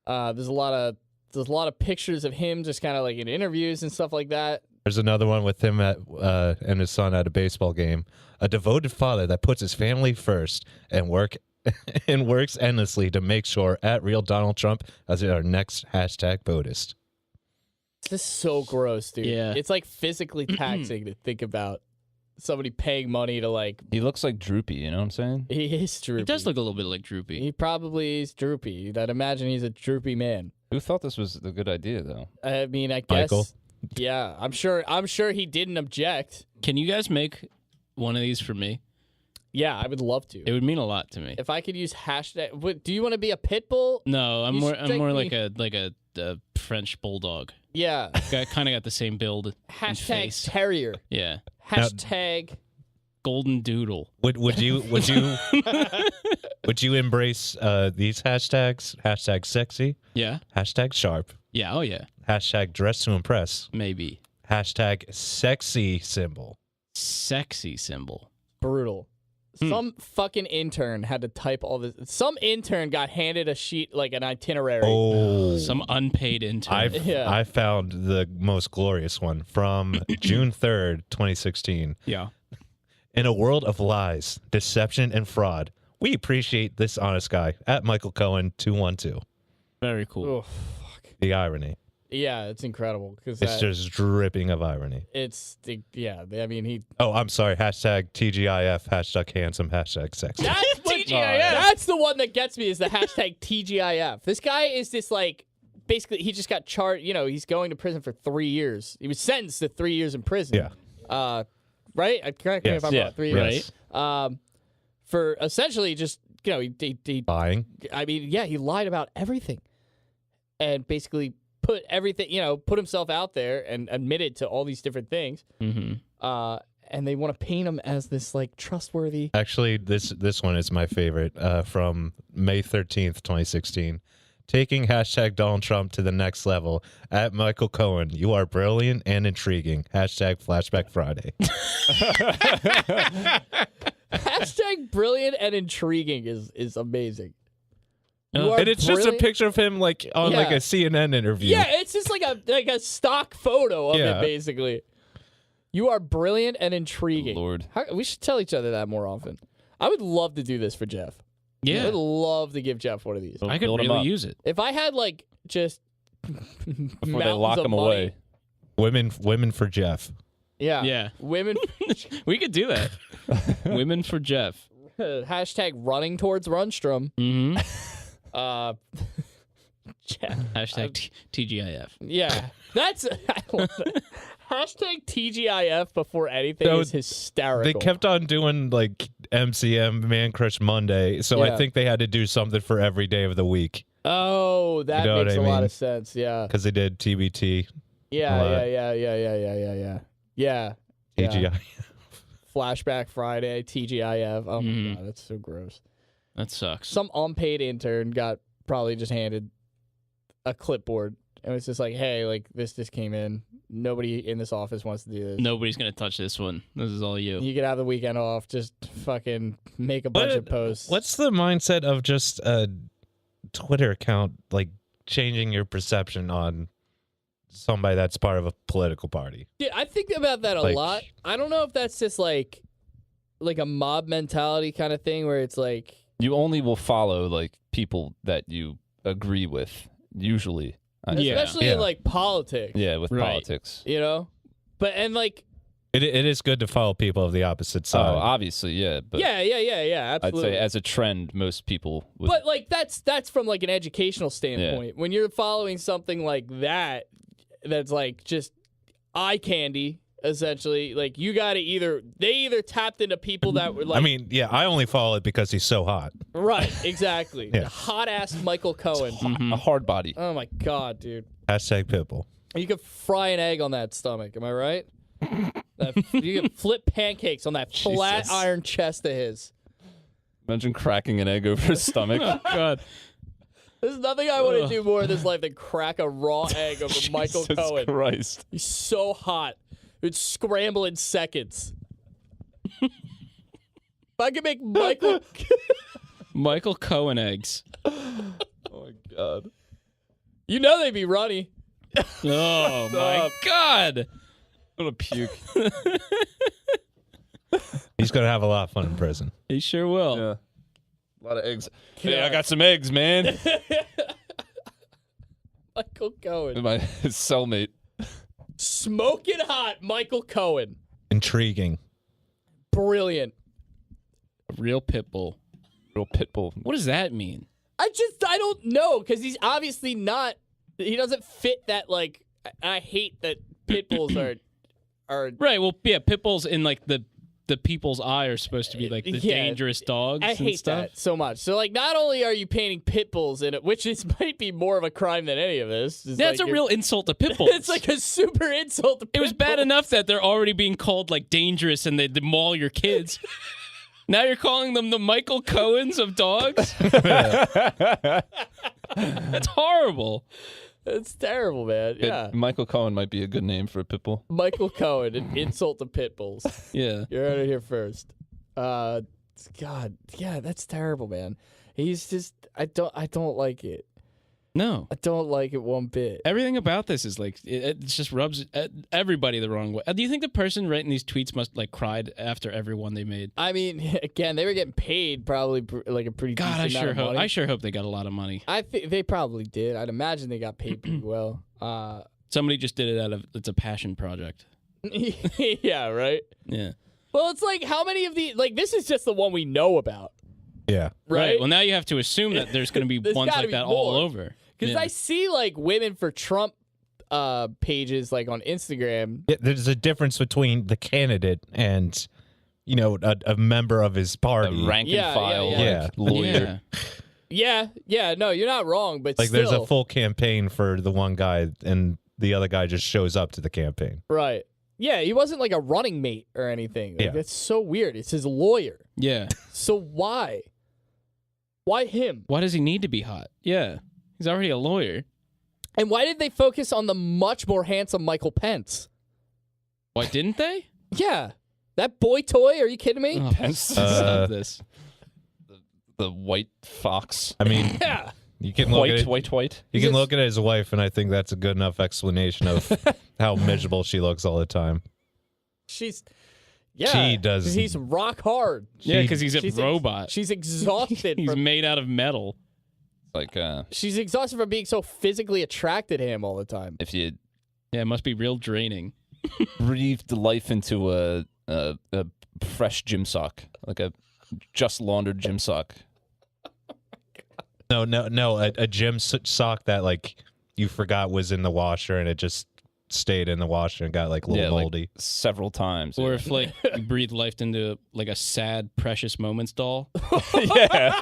There's a lot of pictures of him just kind of like in interviews and stuff like that. There's another one with him and his son at a baseball game. A devoted father that puts his family first and works endlessly to make sure at Real Donald Trump as our next hashtag POTUS. It's just so gross, dude. Yeah. It's like physically taxing to think about somebody paying money to like. He looks like Droopy, you know what I'm saying? He is droopy. He does look a little bit like Droopy. He probably is droopy. I'd imagine he's a droopy man. Who thought this was a good idea, though? I mean, I guess. Michael. Yeah, I'm sure he didn't object. Can you guys make one of these for me? Yeah, I would love to. It would mean a lot to me. If I could use hashtag. Do you want to be a pit bull? No, I'm You more strike like me- a French bulldog. Yeah. Kind of got the same build and Hashtag face. terrier. Yeah. Hashtag. Golden doodle. Would you would you embrace these hashtags? Hashtag sexy. Yeah. Hashtag sharp. Yeah. Oh yeah. Hashtag dress to impress. Maybe. Hashtag sexy symbol. Sexy symbol. Brutal. Some fucking intern had to type all this. Some intern got handed a sheet, like an itinerary. Oh, Some unpaid intern. Yeah. I found the most glorious one from June 3rd, 2016. Yeah. In a world of lies, deception, and fraud, we appreciate this honest guy at Michael Cohen 212. Very cool. Oh, fuck. The irony. Yeah, it's incredible because It's just dripping of irony. I mean, he. Oh, I'm sorry. Hashtag TGIF. Hashtag handsome. Hashtag sexy. That's what, That's the one that gets me is the hashtag TGIF. This guy is just like, basically, he just got charged. You know, he's going to prison for 3 years. He was sentenced to 3 years in prison. Yeah. Right? Correct me if I'm Yeah. wrong. 3 years. Yes. For essentially just, he Buying. I mean, yeah, he lied about everything, and basically put everything, put himself out there and admitted to all these different things. Mm-hmm. and they want to paint him as this like trustworthy. Actually, this one is my favorite from May 13th, 2016. Taking hashtag Donald Trump to the next level. At Michael Cohen, you are brilliant and intriguing. Hashtag Flashback Friday. Hashtag brilliant and intriguing is amazing. You are And it's just a brilliant- picture of him like on like Yeah. a CNN interview. Yeah, it's just like a stock photo of Yeah. it, basically. You are brilliant and intriguing. Lord. We should tell each other that more often. I would love to do this for Jeff. I Yeah. would love to give Jeff one of these. I could Build 'em really up. use it. If I had like just Before they lock him away. Women for Jeff. Yeah. Yeah. Women. We could do that. Women for Jeff. Hashtag running towards Runstrom. Mm-hmm. Jeff. Hashtag TGIF. Yeah. That's. I love that. Hashtag TGIF before anything So is hysterical. They kept on doing like MCM Man Crush Monday, so Yeah. I think they had to do something for every day of the week Oh, that You know what makes I a lot mean? of sense. Yeah. because they did TBT, Yeah. Yeah. TGI. Flashback Friday, TGIF. Oh my Mhm. god, that's so gross. That sucks. Some unpaid intern got probably just handed a clipboard and was just like, "Hey, like this just came in. Nobody in this office wants to do this. Nobody's gonna touch this one. This is all you. You can have the weekend off. Just fucking make a bunch of posts." What's the mindset of just a Twitter account like changing your perception on somebody that's part of a political party? Yeah, I think about that a Like- lot. I don't know if that's just like a mob mentality kind of thing where it's like, You only will follow like people that you agree with, usually. Yeah. especially in Yeah. like politics. Yeah, with Right. politics. You know? But and like It is good to follow people of the opposite Oh, side. obviously, yeah. But yeah, I'd absolutely. say as a trend, most people would. But like that's from like an educational standpoint. When you're following something like that, that's like just eye candy, essentially. Like you got to they either tapped into people that were like, I mean, yeah, I only follow it because he's so hot. right, exactly, Yeah. hot ass Michael Cohen. a hard body. Oh my god, dude, Hashtag Pitbull. you could fry an egg on that stomach. Am I right? You can flip pancakes on that flat Jesus. iron chest of his. Imagine cracking an egg over his stomach. Oh, God. There's nothing I want to do more in this life than crack a raw egg over Michael Jesus Cohen. Christ. He's so hot. It'd scramble in seconds. If I could make Michael... Michael Cohen eggs. Oh my god. You know they'd be runny. Oh, my God. I'm gonna puke. He's gonna have a lot of fun in prison. He sure will. Yeah. A lot of eggs. Hey, I got some eggs, man. Michael Cohen. His cellmate. Smoking hot Michael Cohen. Intriguing. Brilliant. A real pit bull. Real pit bull. What does that mean? I don't know, because he's obviously not... He doesn't fit that, like... I hate that pit bulls are... Right. Well, yeah, pit bulls in like the people's eye are supposed to be like the Yeah, dangerous dogs I and hate stuff. that so much. So, like, not only are you painting pit bulls in it, which might be more of a crime than any of this. That's like a real insult to pit bulls. It's like a super insult to it was pit bad bulls. enough that they're already being called like dangerous and they maul your kids. Now you're calling them the Michael Cohens of dogs? That's horrible. It's terrible, man. Yeah. Michael Cohen might be a good name for a pit bull. Michael Cohen, an insult to pit bulls. Yeah. You heard it here first. God, yeah, that's terrible, man. He's just, I don't like it. No. I don't like it one bit. Everything about this is like it just rubs everybody the wrong way. Do you think the person writing these tweets must like cried after every one they made? I mean, again, they were getting paid probably like a pretty God, I decent sure amount of hope. money. I sure hope they got a lot of money. I think they probably did. I'd imagine they got paid pretty well. Somebody just did it out of it's a passion project. Yeah, right. Yeah. Well, it's like how many of these? Like this is just the one we know about, Yeah. right? Well, now you have to assume that there's going to be There's ones gotta like be that all more. over. Because Yeah. I see like women for Trump pages like on Instagram. Yeah, there's a difference between the candidate and, you know, a member of his A party. rank and Yeah, file yeah. like, lawyer. Yeah, no, you're not wrong, but Like still, there's a full campaign for the one guy and the other guy just shows up to the campaign. right. Yeah, he wasn't like a running mate or anything. Like, Yeah. That's so weird. It's his lawyer. Yeah. So why? Why him? Why does he need to be hot? Yeah. He's already a lawyer. And why did they focus on the much more handsome Michael Pence? Why didn't they? Yeah. That boy toy? Are you kidding me? Oh, Pence. stop this. The white fox. I mean, Yeah. you can look at White. You can look at his wife, and I think that's a good enough explanation of how miserable she looks all the time. She's... Yeah. She does- 'Cause He's rock hard. Yeah, because he's a She's robot. She's exhausted. He's from, made out of metal. Like she's exhausted from being so physically attracted to him all the time. if you Yeah, it must be real draining. breathed life into a fresh gym sock, like a just laundered gym sock. No, a gym sock that like you forgot was in the washer, and it just stayed in the washer and got like a little moldy. Like several times. Or if like you breathe life into like a sad Precious Moments doll. yeah.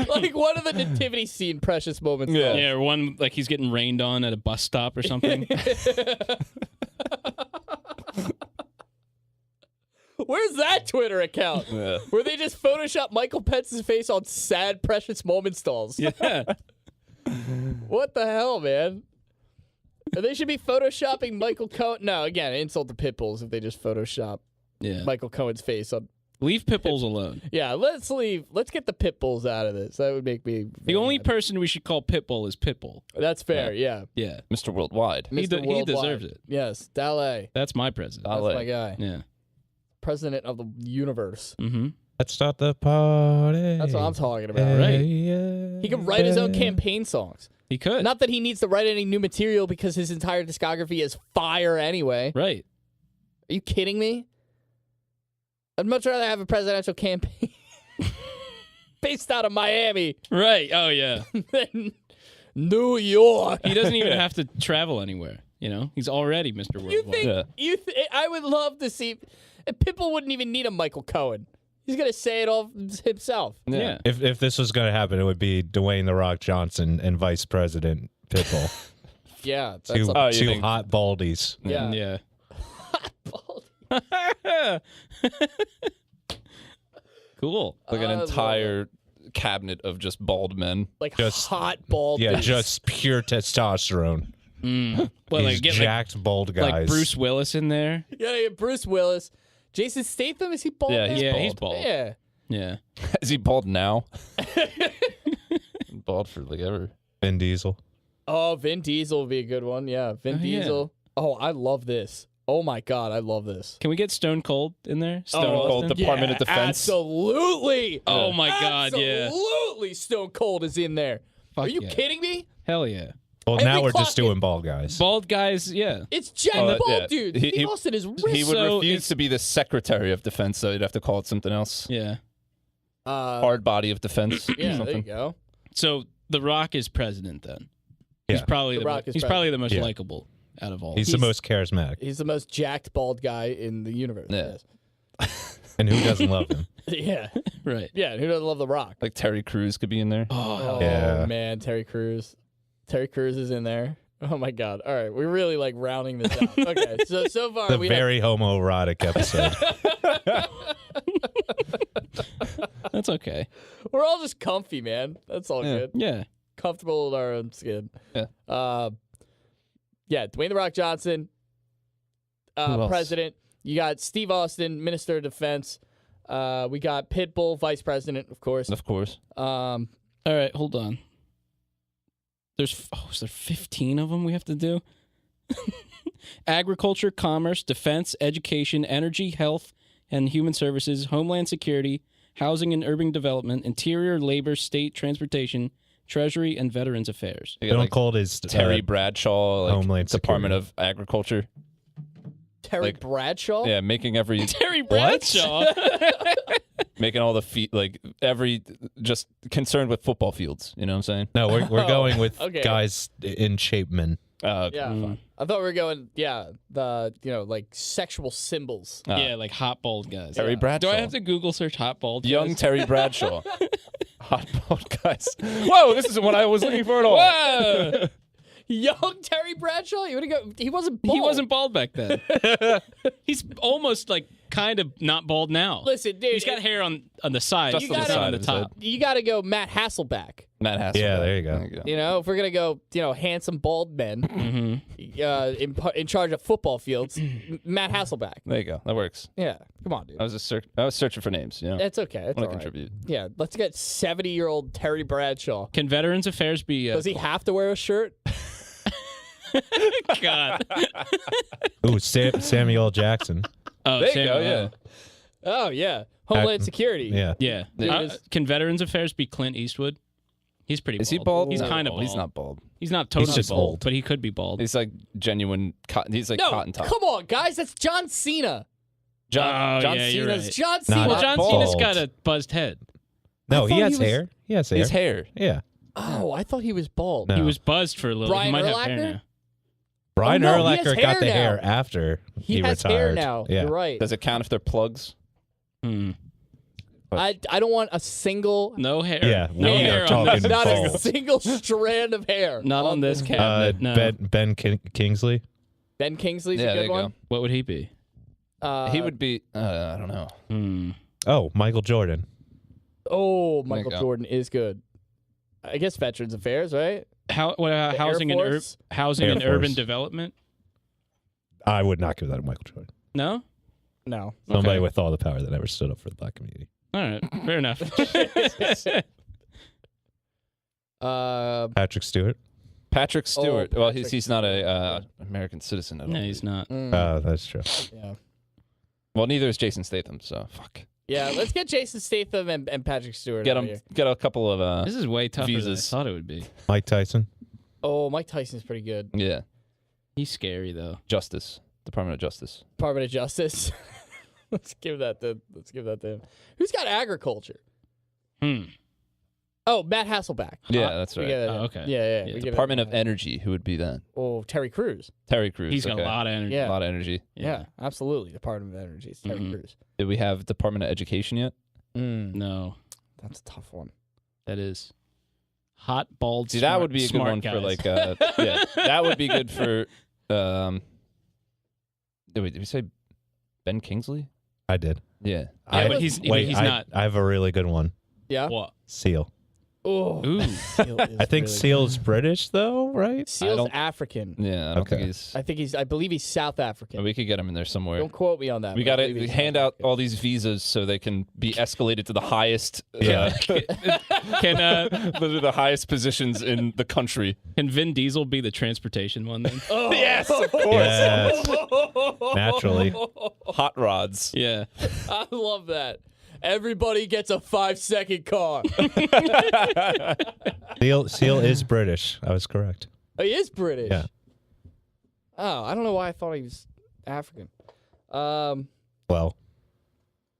Like one of the nativity scene precious moments. Yeah. Yeah, or one like he's getting rained on at a bus stop or something. Where's that Twitter account? Yeah. Where they just Photoshop Michael Pence's face on sad precious moments dolls. Yeah. What the hell, man? They should be photoshopping Michael Cohen. No, again, insult to pit bulls if they just Photoshop Yeah. Michael Cohen's face on. Leave pit bulls alone. Yeah, let's leave. Let's get the pit bulls out of this. That would make me. The only person we should call Pitbull is Pitbull. That's fair. Yeah. Yeah. Mr. Worldwide. He Mr. he Worldwide. deserves it. Yes, Dale. That's my president. That's Dale. my guy. Yeah. President of the universe. Mm-hmm. Let's start the party. That's what I'm talking about. Right. He can write his own campaign songs. He could. Not that he needs to write any new material because his entire discography is fire anyway. Right. Are you kidding me? I'd much rather have a presidential campaign based out of Miami Right. Oh, yeah. than New York. He doesn't even have to travel anywhere. You know, he's already Mr. You Worldwide. think? I would love to see. People wouldn't even need a Michael Cohen. He's gonna say it all himself. Yeah. If this was going to happen, it would be Dwayne the Rock Johnson and Vice President Pitbull. Yeah, that's two a, two think- hot baldies. yeah. Yeah. Cool. Like an I love entire cabinet of just bald men. Like Just- hot bald. Yeah, dudes. just pure testosterone. Well, These like get jacked bald guys. like Bruce Willis in there. Yeah, Bruce Willis, Jason Statham. Is he bald? Yeah, now? he's Yeah, bald. he's bald. Yeah. Yeah. Is he bald now? Bald for like ever. Vin Diesel. Oh, Vin Diesel would be a good one. Yeah, Vin Oh, yeah. Diesel. Oh, I love this. Oh my God, I love this. Can we get Stone Cold in there? Stone Cold, Austin? Department of Defense. Absolutely. Oh my God, yeah. Absolutely, Stone Cold is in there. Fuck Are you yeah. kidding me? Hell yeah. Well, Every now we're clock just in- doing bald guys. Bald guys, yeah. It's Jack Oh, the Bald yeah. Dude. He- Steve Austin is He rich. would So refuse it's- to be the Secretary of Defense, so you'd have to call it something else. Yeah. Hard body of defense. or Yeah, there you something. go. So The Rock is president then. Yeah. He's probably The Rock is he's probably the most Yeah. likable out of all. He's the most charismatic. He's the most jacked bald guy in the universe. Yeah. And who doesn't love him? Yeah. right. Yeah. Who doesn't love The Rock? Like Terry Crews could be in there. Oh, Oh, Yeah. man. Terry Crews. Terry Crews is in there. Oh, my God. All right. We're really like rounding this out. Okay. So far, The we very homoerotic episode. that's okay. we're all just comfy, man. That's all Yeah. good. Yeah. Comfortable in our own skin. Yeah. Yeah, Dwayne The Rock Johnson, Who else? president. You got Steve Austin, Minister of Defense. We got Pitbull, Vice President, of course. Of course. All right, hold on. Is there 15 of them we have to do? Agriculture, commerce, defense, education, energy, health and human services, homeland security, housing and urban development, interior, labor, state, transportation, treasury, and veterans affairs. You got, Stone like, Cold is Terry Bradshaw, like Homeland Department Security. of Agriculture. Terry like- Bradshaw? Yeah, making every Terry Bradshaw. making all the like every just concerned with football fields. You know what I'm saying? No, we're going with okay. guys in shapemen. Yeah. Mm. I thought we were going, like sexual symbols. Yeah, like hot bald guys. Terry Bradshaw. Do I have to Google search hot bald Young guys? Terry Bradshaw. Hot bald guys. Whoa, this isn't what I was looking for at all. Whoa! Young Terry Bradshaw? You would go? He wasn't bald. He wasn't bald back then. He's almost like kind of not bald now. Listen, dude. He's got hair on the side, Just but on the not side on the of his head. top. You got to go Matt Hasselbeck. Matt Hasselbeck. Yeah, there you go. You know, if we're gonna go, handsome bald men in charge of football fields, Matt Hasselbeck. There you go. That works. Yeah, come on, dude. I was searching for names. That's okay. That's I all want to right. contribute. Yeah, let's get 70-year-old Terry Bradshaw. Can Veterans Affairs be? Does he have to wear a shirt? God. Ooh, Samuel Jackson. Oh, There you Samuel, go. Yeah. Oh yeah, Homeland Security. Yeah. Yeah. Can Veterans Affairs be Clint Eastwood? He's pretty bald. Is he bald? He's No, kind of bald. He's not bald. He's not totally just bald, old. but he could be bald. He's like genuine. He's like No, cotton top. come on, guys. That's John Cena. John yeah, you're Cena's right. John Not Cena. Well, John bald. Cena's got a buzzed head. No, he thought has he was- hair. He has hair. his hair. Yeah. Oh, I thought he was bald. No. He was buzzed for a little. Brian he might have Urlacher? hair now. Brian Oh, no, he has Urlacher got the hair hair now. after He has retired. hair now. Yeah. You're right. Does it count if they're plugs? I don't want a single, No hair. Yeah, no we hair are on this. talking not a bald. single strand of hair. Not on this cabinet. No. Ben Kingsley. Ben Kingsley's Yeah, a there good you one. go. What would he be? He would be. I don't know. Oh, Michael Jordan. Oh, There Michael you go. Jordan is good. I guess Veterans Affairs, right? What about The housing Air and Force? housing Air and urban Force. development? I would not give that to Michael Jordan. No. No. Somebody Okay. with all the power that never stood up for the black community. All right. Fair enough. Patrick Stewart. Patrick Stewart. Well, Patrick he's not a American citizen. I don't no, think. he's not. That's true. Yeah. Well, neither is Jason Statham. So fuck. Yeah, let's get Jason Statham and Patrick Stewart Get out him. here. Get a couple of. This is way tougher than I Visas. thought it would be. Mike Tyson. Oh, Mike Tyson's pretty good. Yeah. He's scary though. Justice. Department of Justice. Department of Justice. Let's give that to him. Who's got agriculture? Oh, Matt Hasselbeck. Yeah, that's We right. give that- Oh, okay. Yeah. Yeah, we give Department it- of Energy. Who would be that? Oh, Terry Crews. Terry Crews. He's got okay. a lot of energy. Yeah. A lot of energy. Yeah, absolutely. Department of Energy. It's Terry Crews. Did we have Department of Education yet? No, That's a tough one. that is hot, bald. See, that would be a good smart one guys. for like. Yeah, that would be good for. Wait, did we say Ben Kingsley? I did. Yeah. Yeah, but he's not. I have a really good one. Yeah. What? Seal. Oh, Ooh. Seal is I think really Seal's British though, right? good. Seal's don't- African. Yeah, I don't think Okay. he's. I believe he's South African. We could get him in there somewhere. Don't quote me on that. We but I got believe to he's hand South out African. all these visas so they can be escalated to the highest. Yeah. Can Those are the highest positions in the country. can Vin Diesel be the transportation one then? Yes, of course. Yes. Naturally. Hot rods. Yeah. I love that. Everybody gets a 5-second car. Seal is British. I was correct. Oh, he is British. Yeah. Oh, I don't know why I thought he was African. Well,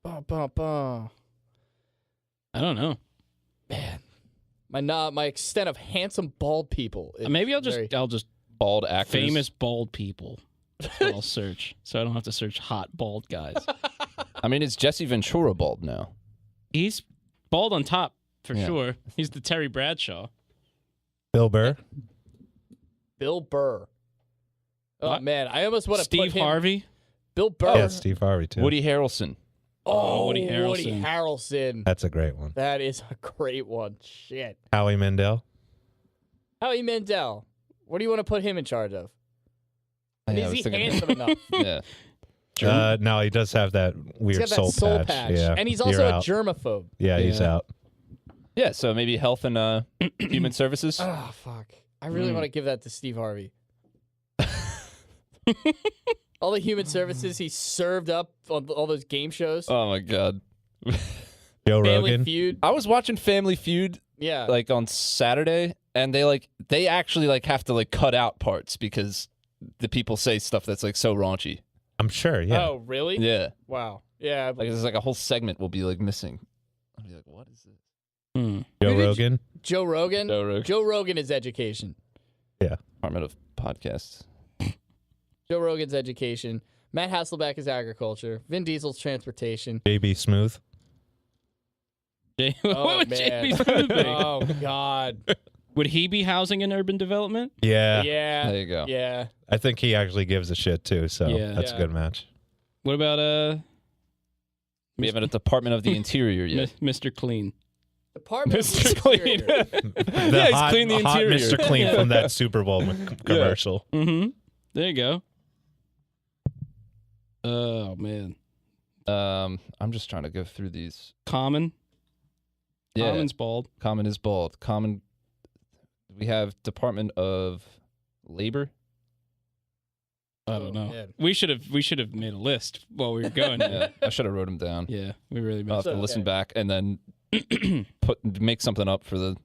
Bum, bum, bum. I don't know. My extent of handsome bald people. is Maybe I'll very- just Bald actors. famous bald people. That's what I'll search, so I don't have to search hot bald guys. I mean, it's Jesse Ventura bald now. He's bald on top for Yeah. sure. He's the Terry Bradshaw. Bill Burr. Bill Burr. Oh What? man, I almost want to put Steve him. Harvey. Bill Burr. Yeah, Steve Harvey too. Woody Harrelson. Oh, Woody Woody Harrelson. Harrelson. That's a great one. That is a great one. Shit. Howie Mandel. Howie Mandel. What do you want to put him in charge of? And Yeah, I is was he thinking- handsome enough? Yeah. No, he does have that He's weird got that soul patch. Yeah, And he's You're also a out. germaphobe. Yeah, he's Yeah. out. Yeah, so maybe health and human services. Oh, fuck. I really want to give that to Steve Harvey. All the human services he served up on all those game shows. Oh my god. Joe Family Rogan. Feud. I was watching Family Feud Yeah. like on Saturday, and they actually have to cut out parts because the people say stuff that's so raunchy. I'm sure. Yeah. Oh, really? Yeah. Wow. Yeah. Like there's a whole segment will be missing. I'll be like, what is this? Joe Who did Rogan. Joe Rogan. Joe Rogan. Joe Rogan is education. Yeah. Department of Podcasts. Joe Rogan's education. Matt Hasselbeck is agriculture. Vin Diesel's transportation. JB Smooth. What Oh, would man. JB Smooth be? Oh, God. Would he be housing and urban development? Yeah. Yeah. There you go. Yeah. I think he actually gives a shit too, so Yeah. that's a good match. What about We haven't a Department of the Interior yet. Mr. Clean? Department of Mr. Interior. The Yeah, he's hot, clean the hot interior. Mr. Clean from that Super Bowl commercial. Mm-hmm. There you go. Oh man. I'm just trying to go through these. Common. Yeah. Common's bald. Common is bald. Common. We have Department of Labor. I don't know. man. We should have made a list while we were going. Yeah, I should have wrote them down. Yeah, we really I'll have messed to up. listen back and then make something up for the.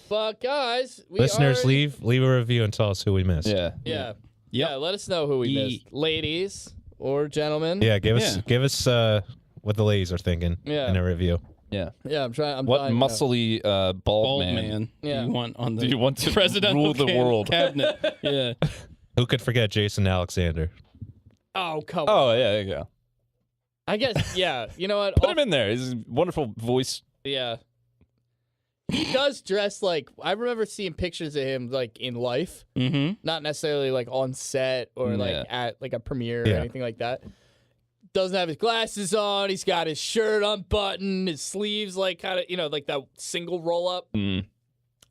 But guys, we Listeners, already- leave a review and tell us who we missed. Yeah. Yeah. Yep. Yeah. Let us know who we missed, ladies or gentlemen. Yeah, give us what the ladies are thinking Yeah. in a review. Yeah. Yeah. I'm trying. I'm What dying to know. muscly bald Bald man? man. Yeah. Do you want on the Do you want to presidential rule the world? cabinet? Yeah. Who could forget Jason Alexander? Oh come on. Oh yeah, there you go. I guess. Yeah. You know what? Put him in there. His wonderful voice. Yeah. He does dress like I remember seeing pictures of him like in life, Mm-hmm. not necessarily like on set or like Yeah. at like a premiere or Yeah. anything like that. Doesn't have his glasses on. He's got his shirt unbuttoned, his sleeves like kind of like that single roll up Mm.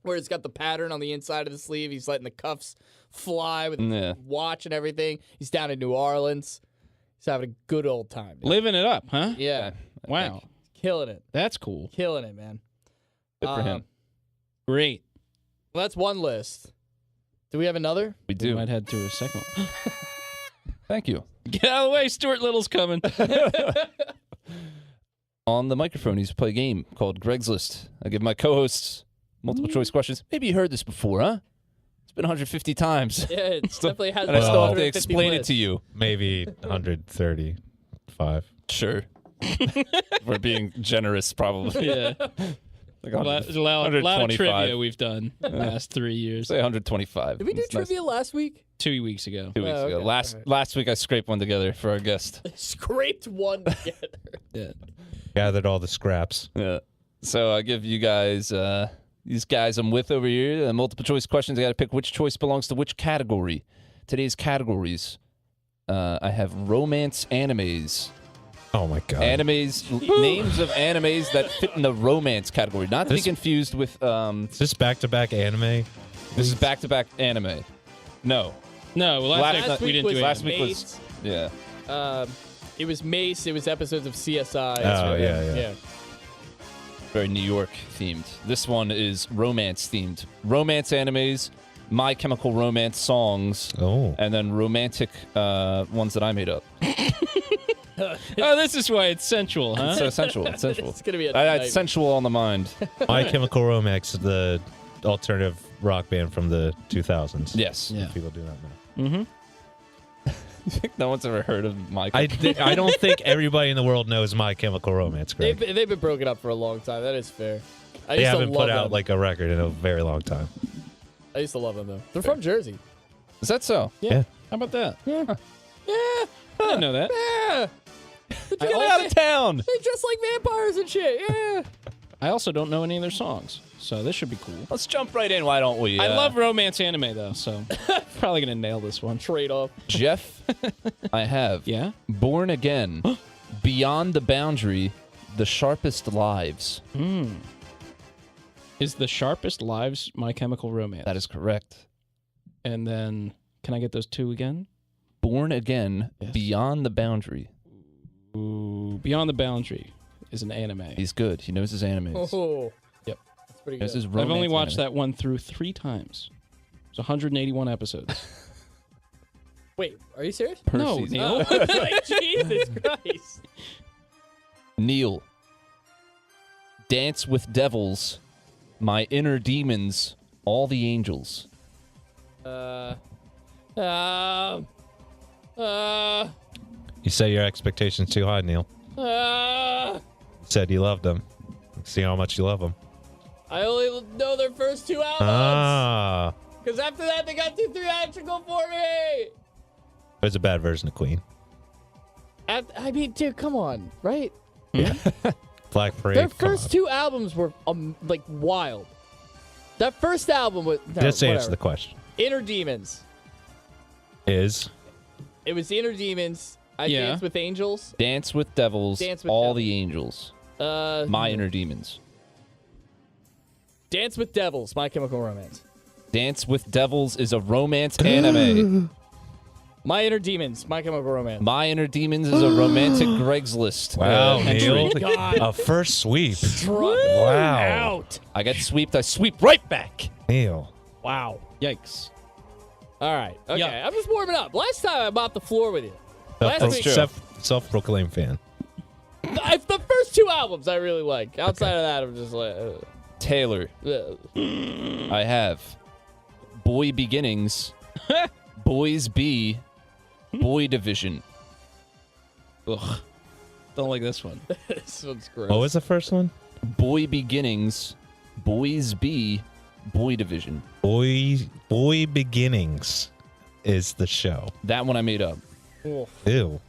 where it's got the pattern on the inside of the sleeve. He's letting the cuffs fly with Yeah. the watch and everything. He's down in New Orleans. He's having a good old time. dude. Living it up, huh? Yeah, Wow. killing it, That's cool. killing it, man. Good for him. Great. Well, that's one list. Do we have another? We We do. might head to a second one. Thank you. Get out of the way, Stuart Little's coming. On the Microphonies, we play a game called Greg's List. I give my co-hosts multiple choice questions. Maybe you heard this before, huh? It's been 150 times. Yeah, it definitely has. And I still have to 150 explain it lists. to you. Maybe 135. Sure. We're being generous, probably. Yeah. Like There's a lot of 125. trivia we've done the last 3 years. Say 125. Did we do It's nice. trivia last week? 2 weeks ago. 2 weeks Oh, ago. okay. Last week I scraped one together for our guest. Scraped one together. Yeah. Gathered all the scraps. Yeah. So I give you guys, these guys I'm with over here, multiple choice questions. I got to pick which choice belongs to which category. Today's categories, I have romance animes. Oh my god. Animes, names of animes that fit in the romance category. Not to be This- confused with, Is this back-to-back anime? this is back-to-back anime. No. No, well, last Last week we didn't was do last anything. week was- Mace. Yeah. It was Mace. It was episodes of CSI. Oh, yeah. Very New York themed. This one is romance themed. Romance animes, My Chemical Romance songs, Oh. and then romantic ones that I made up. Oh, this is why it's sensual, huh? So sensual. It's sensual. It's gonna be a I had nightmare. sensual on the mind. My Chemical Romance, the alternative rock band from the 2000s. Yes. Yeah. People do not know. Mm-hmm. No one's ever heard of My I Chemical. I don't think everybody in the world knows My Chemical Romance, Greg. They've been broken up for a long time. That is fair. I They used to haven't love put out them. like a record in a very long time. I used to love them though. They're from Jersey. Is that so? How about that? Yeah. I didn't know that. Yeah. Get out of town. They dress like vampires and shit. Yeah. I also don't know any of their songs, so this should be cool. Let's jump right in. Why don't we? I love romance anime, though, so probably going to nail this one. Trade off. Jeff. I have Yeah? Born Again, Beyond the Boundary, The Sharpest Lives. Is The Sharpest Lives My Chemical Romance? That is correct. And then, can I get those two again? Born Again, Yes. Beyond the Boundary. Ooh, Beyond the Boundary is an anime. He's good. He knows his animes. Oh. Yep. That's pretty This good. is I've only romance watched anime. that one through 3 times. It's 181 episodes. Wait, are you serious? Per No, season. Neil. Like, Jesus Christ. Neil. Dance with Devils, My Inner Demons, All the Angels. You say your expectations too high, Neil. Said you loved them. See how much you love them. I only know their first 2 albums. Ah. Because after that, they got too theatrical for me. There's a bad version of Queen. I mean, dude, come on, right? Black Parade. Their come first on. 2 albums were like wild. That first album was Just answer the question. Inner Demons. Is It was Inner Demons. I Yeah. Dance with Angels. Dance with Devils. Dance with All Devils. the Angels. My Inner Demons. Dance with Devils. My Chemical Romance. Dance with Devils is a romance anime. My Inner Demons. My Chemical Romance. My Inner Demons is a romantic Greg's List. wow, entry. Neil, God. a first sweep. Wow. Out, I get sweeped. I sweep right back. Neil. Wow. Yikes. All right. Okay. Yeah. I'm just warming up. Last time I mopped the floor with you. Last week, Self-proclaimed fan. the first two albums I really like. Outside of that, I'm just like. Taylor, I have Boy Beginnings, Boys B, Boy Division. Ugh. Don't like this one. This one's gross. What was the first one? Boy Beginnings, Boys B, Boy Division. Boy Beginnings is the show. That one I made up. Ew.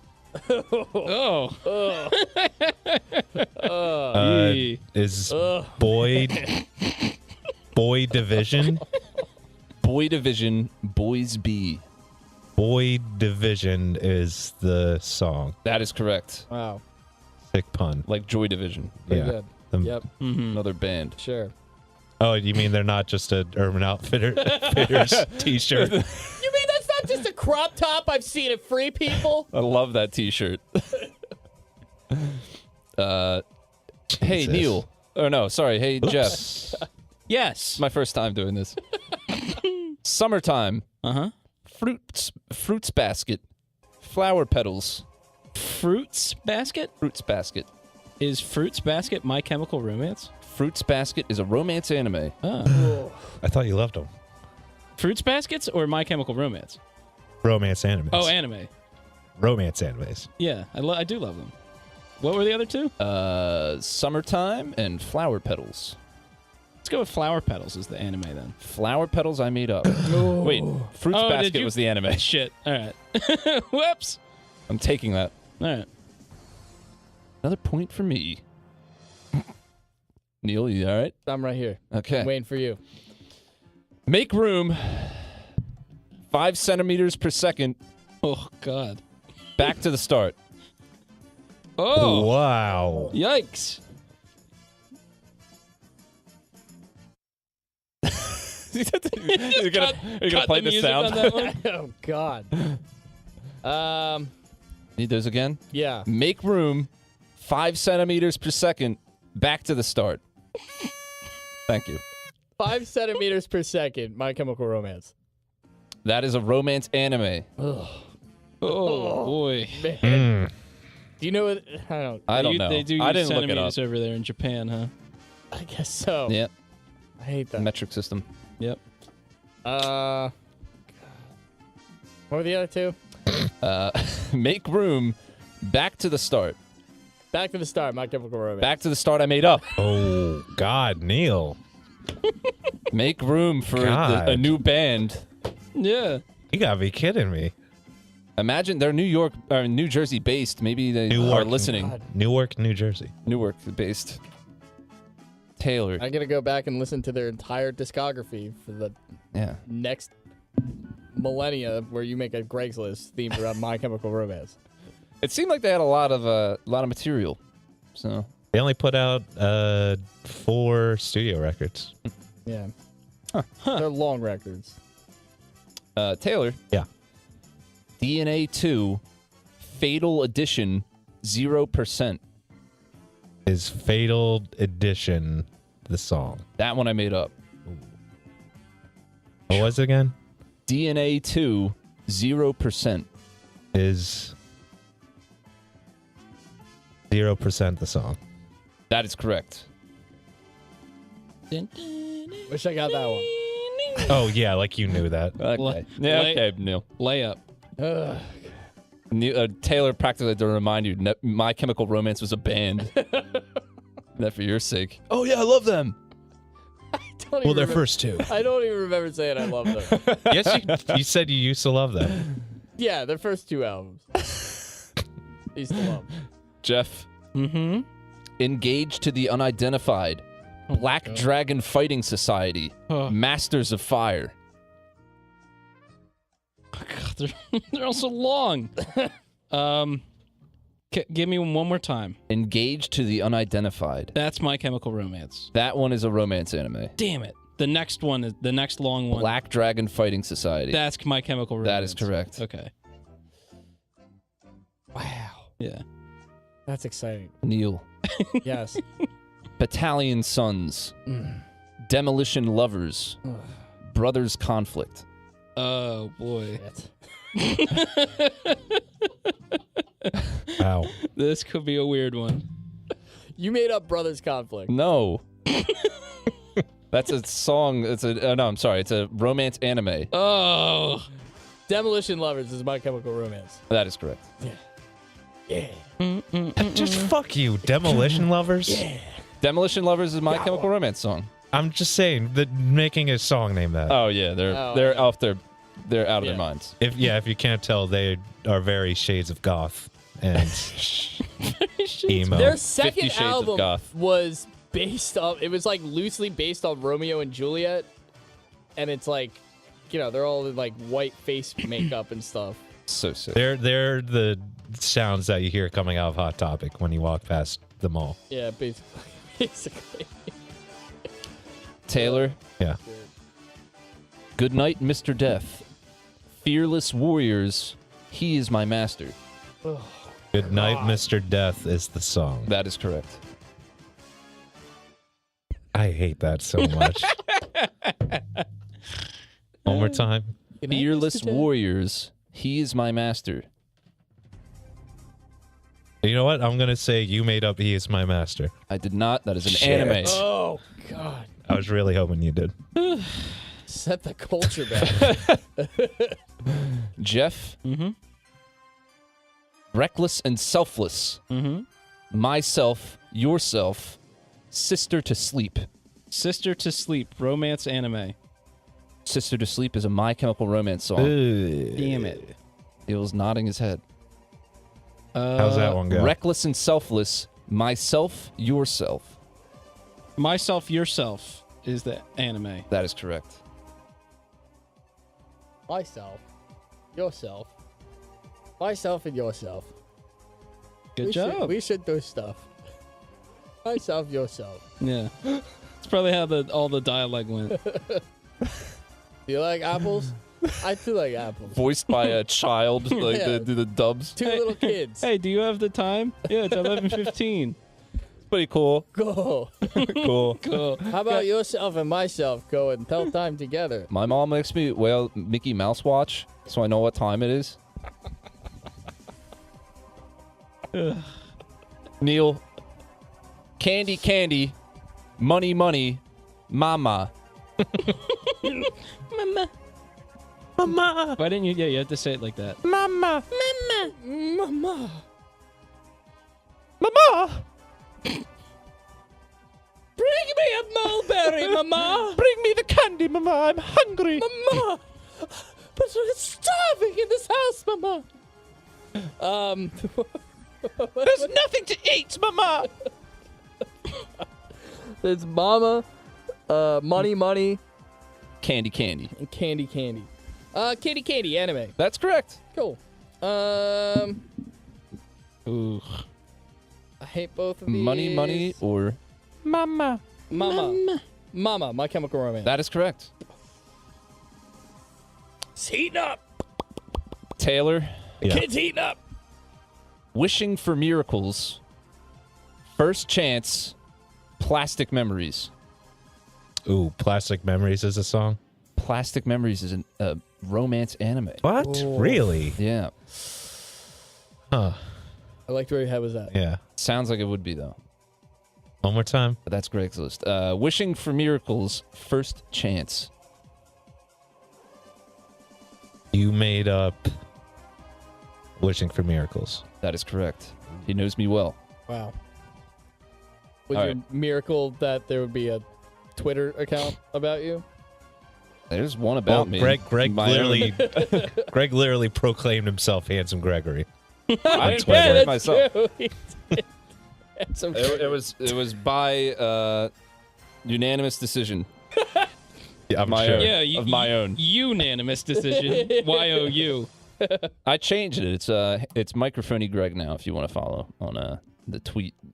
Oh. Is Boy Division? Boy Division, Boys B. Boy Division is the song. That is correct. Wow. Sick pun. Like Joy Division, Pretty Yeah. good. The- Yep. another band. Sure. Oh, you mean they're not just a Urban Outfitters t-shirt? You mean that's not just a crop top I've seen at Free People? I love that T-shirt. Hey Jesus. Neil. Oh no, sorry. Hey Jeff. Yes. It's my first time doing this. Summertime. Uh-huh. Fruits basket. Flower petals. Fruits Basket? Fruits basket. Is Fruits Basket My Chemical Romance? Fruits basket is a romance anime. Oh. I thought you loved them. Fruits Baskets or My Chemical Romance? Romance animes. Oh, anime. Romance animes. Yeah, I do love them. What were the other two? Summertime and flower petals. Let's go with Flower Petals as the anime then. Flower petals I made up. Wait, fruits Oh, did basket you? was the anime. Shit. All right. Whoops. I'm taking that. All right. Another point for me. Neil, you all right? I'm right here. Okay. I'm waiting for you. Make room. 5 centimeters per second. Oh, God. Back to the start. Oh. Wow. Yikes. You're gonna Cut play the the music on sound? that one? Oh God. Need those again? Yeah. Make room. 5 centimeters per second. Back to the start. Thank you. 5 centimeters per second. My Chemical Romance. That is a romance anime. Oh, boy. Man. Do you know what? I don't know. They do I use didn't look it up. centimeters over there in Japan, huh? I guess so. Yeah, I hate that. metric system. Yep. What were the other two? Make room. Back to the start. Back to the start. My Chemical Romance. Back to the start I made up. Oh, God, Neil. Make room for God. a new band. Yeah. You gotta be kidding me. Imagine they're New Jersey based. Maybe they are listening. God. Newark, New Jersey. Newark based. Taylor. I gotta go back and listen to their entire discography for the Yeah. next millennia, where you make a Greg's List themed around My Chemical Romance. It seemed like they had a lot of material. So They only put out 4 studio records. Yeah. They're long records. Taylor. Yeah. DNA 2 Fatal Edition 0%. Is Fatal Edition the song? That one I made up. What was it again? DNA 2 0%. Is 0% the song? That is correct. Wish I got that one. Oh, yeah, like you knew that. Okay. Yeah, okay, Neil. Layup. Ugh. Taylor practically had to remind you, My Chemical Romance was a band. That for your sake. Oh, yeah, I love them. Don't even remember- first 2. I don't even remember saying I love them. Yes, you said you used to love them. Yeah, their first 2 albums. I used to love. Jeff. Mm-hmm. Engaged to the Unidentified. Black Dragon Fighting Society. Masters of Fire. Oh, God, they're all so long. Give me one more time. Engaged to the Unidentified. That's My Chemical Romance. That one is a romance anime. Damn it. The next one is the next long one. Black Dragon Fighting Society. That's My Chemical Romance. That is correct. Okay. Wow. Yeah. That's exciting. Neil. Yes. Battalion Sons. Demolition Lovers. Brothers Conflict. Oh, boy. Wow. This could be a weird one. You made up Brothers Conflict. No. That's a song. It's a no. I'm sorry. It's a romance anime. Oh. Demolition Lovers is My Chemical Romance. That is correct. Yeah. Just fuck you, Demolition Lovers. Yeah. Demolition Lovers is My Chemical Romance song. I'm just saying that making a song named that. Oh yeah, they're Oh, they're yeah. off their they're out of their minds. If you can't tell, they are very shades of goth and emo. Their 50 second Shades of album Goth. was based on. It was like loosely based on Romeo and Juliet, and it's like, you know, they're all in like white face makeup and stuff. So sick. They're the sounds that you hear coming out of Hot Topic when you walk past the mall. Yeah, basically. Taylor. Yeah. Good night, Mr. Death. Fearless warriors. He is my master. Good night, Mr. Death is the song. That is correct. I hate that so much. One more time. Fearless warriors. He is my master. You know what? I'm gonna say you made up "He Is My Master." I did not. That is an Shit. anime. Oh God! I was really hoping you did. Set the culture back. Jeff. Mm-hmm. Reckless and selfless. Mm-hmm. Myself, yourself. Sister to sleep. Sister to Sleep, romance anime. Sister to sleep is a My Chemical Romance song. Damn it. Neil's nodding his head. How's that one go? Reckless and selfless. Myself, yourself. Myself, Yourself is the anime. That is correct. Myself, yourself, myself, and yourself. Good job. We should do stuff. Myself, yourself. Yeah. It's probably how all the dialogue went. Do you like apples? I do like apples. Voiced by a child, like Yeah. the dubs. Two little kids. Hey, do you have the time? Yeah, it's 11:15. Pretty cool. Go. Cool. Cool. How about yourself and myself go and tell time together? My mom makes me wear Mickey Mouse watch, so I know what time it is. Neil. Candy, candy. Money, money. Mama. Mama. Mama, Why didn't you? Yeah, you have to say it like that. mama, Mama. mama. Bring me a mulberry, Mama. Bring me the candy, mama. I'm hungry. Mama. But we're starving in this house, Mama. There's nothing to eat, mama. There's Mama, Money, Money, Candy, candy. and Candy, Candy. Candy, Candy, anime. That's correct. Cool. Ooh. I hate both of these. Money, money, or Mama. Mama. Mama, My Chemical Romance. that is correct. It's heating up. Taylor. Yeah. Kids heating up. Wishing for miracles. First chance. Plastic memories. Ooh, Plastic Memories is a song. Plastic Memories is a romance anime. What? Oh. Really? Yeah. Huh. I liked where your head was at. Yeah. Sounds like it would be, though. One more time. But that's Greg's list. Wishing for miracles. First chance. You made up Wishing for Miracles. That is correct. He knows me well. Wow. Was All your right. miracle that there would be a Twitter account about you? There's one about me. Greg My literally, Greg literally proclaimed himself Handsome Gregory. own- I Twitter. tweeted it that's myself. true. He did. That's okay. It was by Unanimous decision. Yeah, I'm My sure. own. Yeah, Of my own. Unanimous decision. YOU. I changed it. It's Microphony Greg now. If you want to follow on the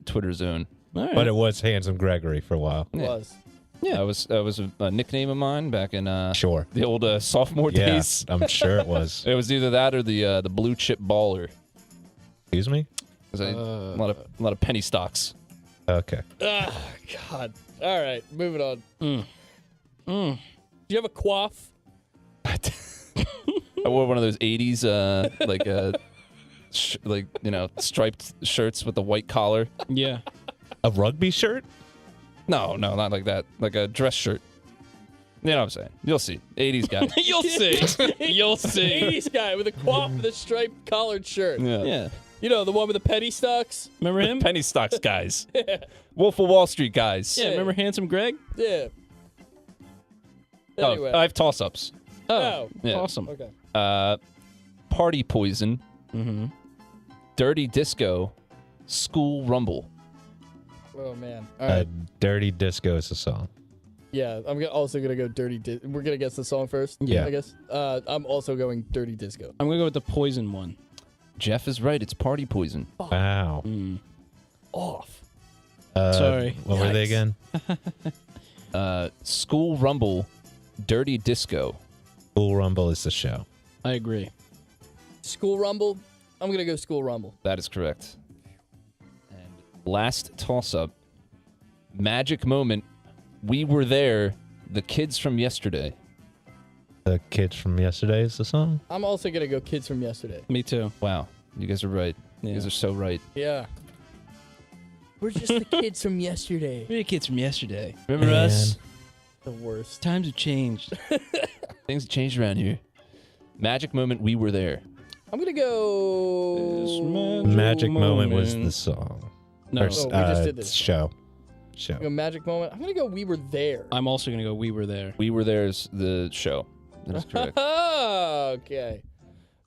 Twitter zone. All right. But it was Handsome Gregory for a while. Was. Yeah, that was a nickname of mine back in Sure. the old sophomore Yeah, days. I'm sure it was. It was either that or the blue chip baller. Excuse me? 'Cause a lot of penny stocks. Okay. God. All right, moving on. Do you have a quaff? I wore one of those '80s striped shirts with the white collar. Yeah. A rugby shirt? No, not like that. Like a dress shirt. You know what I'm saying? You'll see. '80s guy. You'll see. You'll see. 80s guy with a quaff with a striped collared shirt. Yeah. You know, the one with the penny stocks? Remember him? Penny stocks guys. Wolf of Wall Street guys. Yeah, remember Handsome Greg? Yeah. Oh, Anyway. I have toss-ups. Oh. Yeah. Awesome. Okay. Party Poison. Mm-hmm. Dirty Disco. School Rumble. Oh, man. All right. Dirty Disco is the song. Yeah, I'm also going to go Dirty We're going to guess the song first, Yeah. I guess. I'm also going Dirty Disco. I'm going to go with the Poison one. Jeff is right. It's Party Poison. Wow. Off. Sorry. What were they again? School Rumble. Dirty Disco. Cool Rumble is the show. I agree. School Rumble. I'm going to go School Rumble. That is correct. And last toss-up. Magic Moment. We Were There. The Kids from Yesterday. The Kids from Yesterday is the song? I'm also going to go Kids from Yesterday. Me too. Wow. You guys are right. You guys are so right. Yeah. We're just the kids from yesterday. We're the kids from yesterday. Remember us? The worst. Times have changed. Things have changed around here. Magic Moment. We Were There. I'm going to go... Magic Moment was the song. No. Or, Oh, we just did this. Show. I'm gonna go Magic Moment. I'm going to go We Were There. I'm also going to go We Were There. We Were There's the show. That is correct. Okay.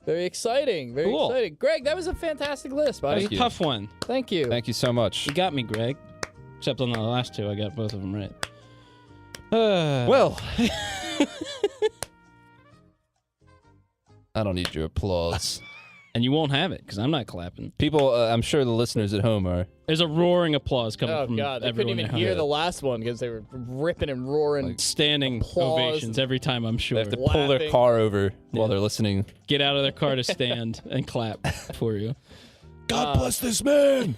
Very exciting. Very Cool. exciting. Greg, that was a fantastic list, buddy. Thank you. Tough one. Thank you. Thank you so much. You got me, Greg. Except on the last two, I got both of them right. Well, I don't need your applause. And you won't have it, because I'm not clapping. People, I'm sure the listeners at home are. There's a roaring applause coming Oh, from God. They couldn't everyone even at home. hear the last one because they were ripping and roaring. Standing Applause. ovations every time, I'm They sure. have to pull their Laughing. car over while they're listening. Get out of their car to stand and clap for you. God bless this man.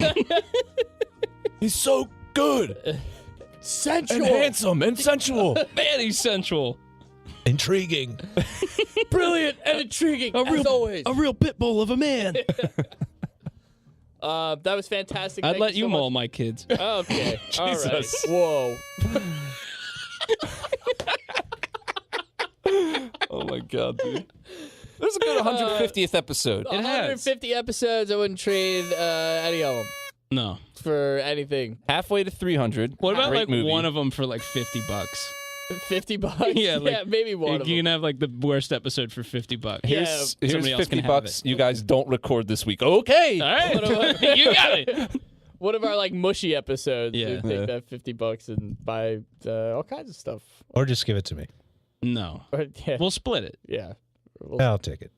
He's so good Sensual. and handsome and sensual. Man, he's sensual. Intriguing. Brilliant and intriguing, as always. A real pit bull of a man. That was fantastic. I'd Thank let you so maul much. my kids. Okay. All right. Jesus. Whoa. Oh my God, dude. This is a good 150th episode. It has. 150 episodes. I wouldn't trade any of them No. for anything. Halfway to 300. What about Great like movie. one of them for like $50? $50? Yeah, like, maybe one of You them. can have like the worst episode for $50. Here's Somebody else can have $50 it. you guys don't record this week. Okay. All right. You got it. One of our like mushy episodes. Yeah. We'd take that $50 and buy all kinds of stuff. Or just give it to me. No. Or, yeah. We'll split it. Yeah. We'll- I'll take it.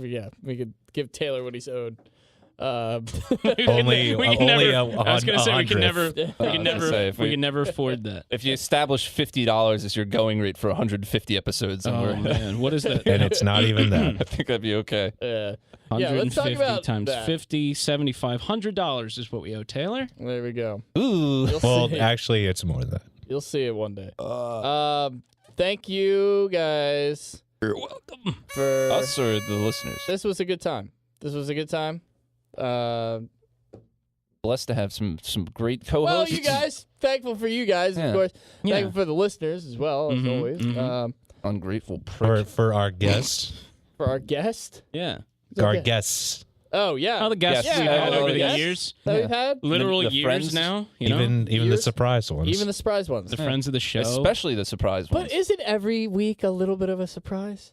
yeah. We could give Taylor what he's owed. Only We can only never, I was gonna say we can never, if we can never afford that. If you establish $50 as your going rate for 150 episodes, then Oh we're, man, what is that? And it's not even that. I think that'd be okay. Yeah, let's talk 150 about times that. 50, $75, $100 is what we owe Taylor. There we go. Ooh. You'll Well, see. actually, it's more than that. You'll see it one day. Thank you guys You're welcome. for Us or the listeners? this was a good time. This was a good time. Blessed to have some great Well, co-hosts. you guys, thankful for you guys, Yeah. of course. Yeah. Thankful for the listeners as well, as Mhm, always. mhm. Ungrateful prick. For our guests. For our guest. Yeah. Our Okay. guests. Oh yeah. All the guests Yes, we've yeah, had all over the the guests. years. that we've had. Literal The years friends, now. You know? Even the Years? surprise ones. Even the surprise ones. The friends of the show. Especially the surprise ones. But isn't every week a little bit of a surprise?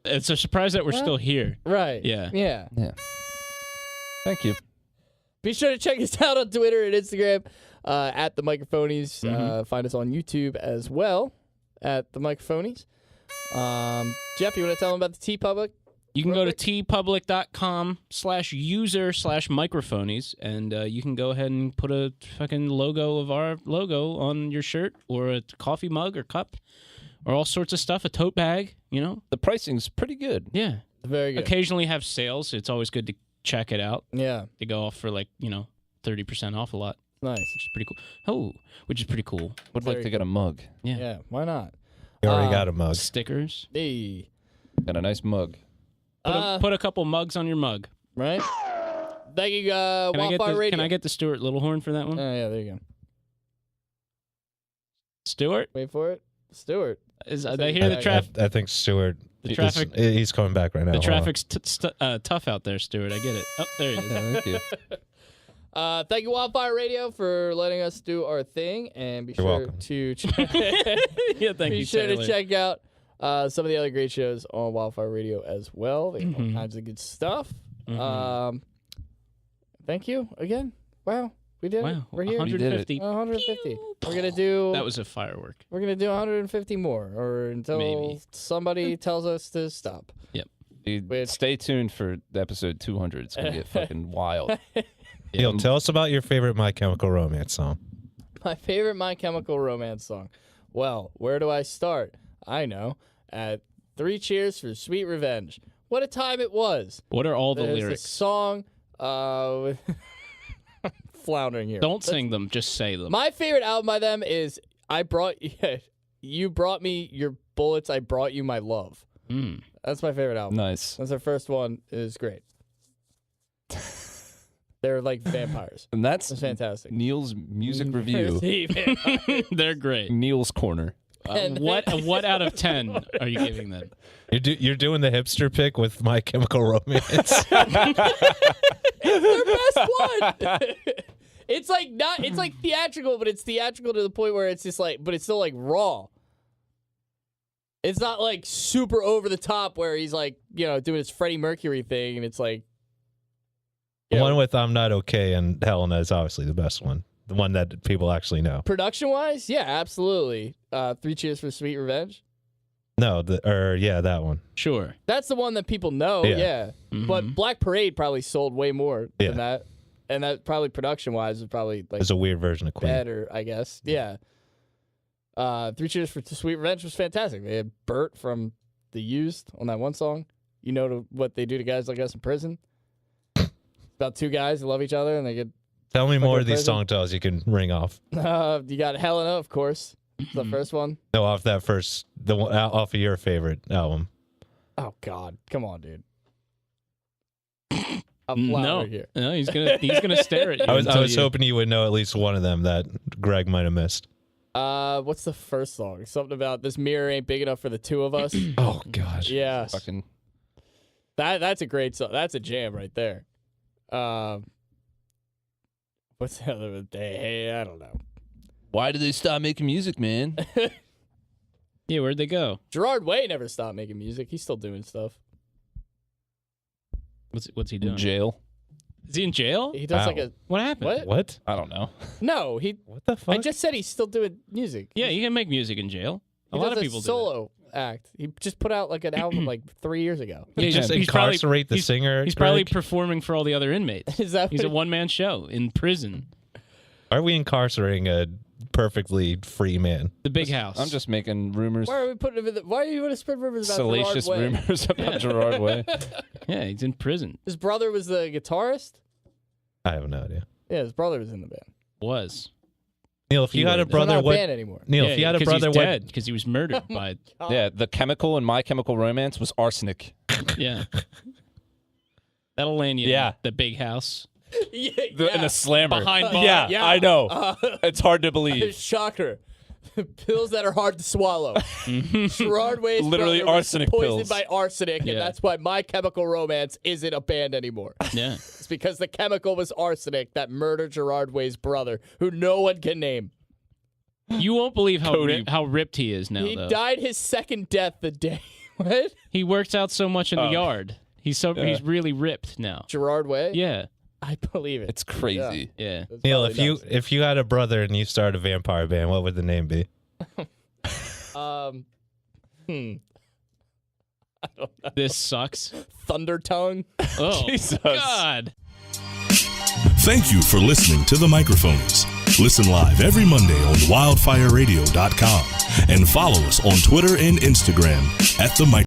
It's a surprise that we're Huh? still here. Right. Yeah. Yeah. Thank you. Be sure to check us out on Twitter and Instagram. at the Microphonies. Find us on YouTube as well at the Microphonies. Jeff, you want to tell them about the TeePublic? You can go to tpublic.com/user/microphonies, and you can go ahead and put a fucking logo of our logo on your shirt or a coffee mug or cup or all sorts of stuff, a tote bag, you know? The pricing's pretty good. Yeah. Very good. Occasionally have sales. It's always good to check it out. Yeah. They go off for 30% off a lot, Nice. which is pretty cool. Oh, which is pretty cool. Would like to get a mug. Yeah. Yeah. Why not? You already got a mug. Stickers. Hey. Got a nice mug. Put a couple mugs on your mug. Right? Thank you, Wildfire Radio. Can I get the Stuart Littlehorn for that one? Oh, yeah, there you go. Stuart? Wait for it. Stuart. They hear the traffic. I think Stuart. The traffic. He's coming back right now. The Hold on. traffic's tough out there, Stuart. I get it. Oh, there he is. Thank you. Thank you, Wildfire Radio, for letting us do our thing, and be You're sure welcome. to Yeah, thank be you, sure to Tyler. check out some of the other great shows on Wildfire Radio as well. They have all kinds of good stuff. Thank you again. Wow, we did it. Wow, We're here. 150. 150. We're gonna do. That was a firework. We're gonna do 150 more, or until Maybe. somebody tells us to stop. Dude, Which- stay tuned for episode 200. It's going to get fucking wild. Neil, tell us about your favorite My Chemical Romance song. My favorite My Chemical Romance song. Well, where do I start? I know. At 3 Cheers for Sweet Revenge. What a time it was. What are all the There's lyrics? this song. Floundering here. Don't sing them. Just say them. My favorite album by them is You Brought Me Your Bullets, I Brought You My Love. Mm. That's my favorite album. Nice. That's their first one. It is great. They're like vampires. And that's It's fantastic. Neil's music review. They're great. Neil's Corner. What out of 10 are you giving them? You're doing the hipster pick with My Chemical Romance. It's their best one. It's like not. It's like theatrical, but it's theatrical to the point where it's just like, but it's still like raw. It's not like super over the top where he's like, doing his Freddie Mercury thing, and it's like. The one with I'm Not Okay and Helena is obviously the best one. The one that people actually know. Production wise, yeah, absolutely. 3 Cheers for Sweet Revenge. No, that one. Sure. That's the one that people know, Yeah. yeah. But Black Parade probably sold way more Yeah. than that. And that probably production wise was probably like It's a weird version of Queen. better, I guess. Yeah. 3 Cheers for Sweet Revenge was fantastic. They had Bert from The Used on that one song. You know what they do to guys like us in prison? It's about 2 guys who love each other and they get. Tell me more of these prison. song titles you can ring off. You got Helena, of course. It's the first one. No, off that first, the one off of your favorite album. Oh, God. Come on, dude. I'm No, floundering here. no, he's gonna stare at you. I was until you- hoping you would know at least one of them that Greg might have missed. What's the first song? Something about this mirror ain't big enough for the 2 of us. Oh gosh. Yeah. Fucking That's a great song. That's a jam right there. What's the other one? Hey, I don't know. Why did they stop making music, man? Yeah, where'd they go? Gerard Way never stopped making music. He's still doing stuff. What's he doing? In jail. Is he in jail? He does Wow. like a What happened? what? What? I don't know. No, he. What the fuck? I just said he's still doing music. Yeah, you can make music in jail. He A lot does of people solo act. He just put out like an album like 3 years ago. do that. Yeah, just he's probably- incarcerate the he's- singer. He's probably Greg? performing for all the other inmates. Is that He's a what- one-man show in prison. Are we incarcerating a perfectly free man? The big house. I'm just making rumors. Why are we putting him in why are you going to spread rumors about Salacious Gerard Way? rumors about Gerard Way. Yeah, he's in prison. His brother was the guitarist. I have no idea. Yeah, his brother was in the band. Was. Neil, if you had a Keyword. He's brother, not a what? band anymore. Neil, Yeah, if you had a 'cause brother, he's what? dead because he was murdered by. Yeah, the chemical in My Chemical Romance was arsenic. Yeah. That'll land you. in Yeah. The big house. In a slammer. Behind bars. Yeah, I know. It's hard to believe. Shocker. Pills that are hard to swallow. Gerard Way's Literally brother was arsenic poisoned pills. by arsenic, and Yeah. that's why My Chemical Romance isn't a band anymore. Yeah. It's because the chemical was arsenic that murdered Gerard Way's brother, who no one can name. You won't believe Cody. how ripped he is now, He though. died his second death the day. What? He works out so much in the yard. He's really ripped now. Gerard Way? Yeah. I believe it. It's crazy. Yeah. That's Neil, probably if you had a brother and you started a vampire band, what would the name be? nuts. This sucks. Thunder Tongue. Oh, Jesus. God. Thank you for listening to The Microphonies. Listen live every Monday on wildfireradio.com and follow us on Twitter and Instagram at The Microphonies.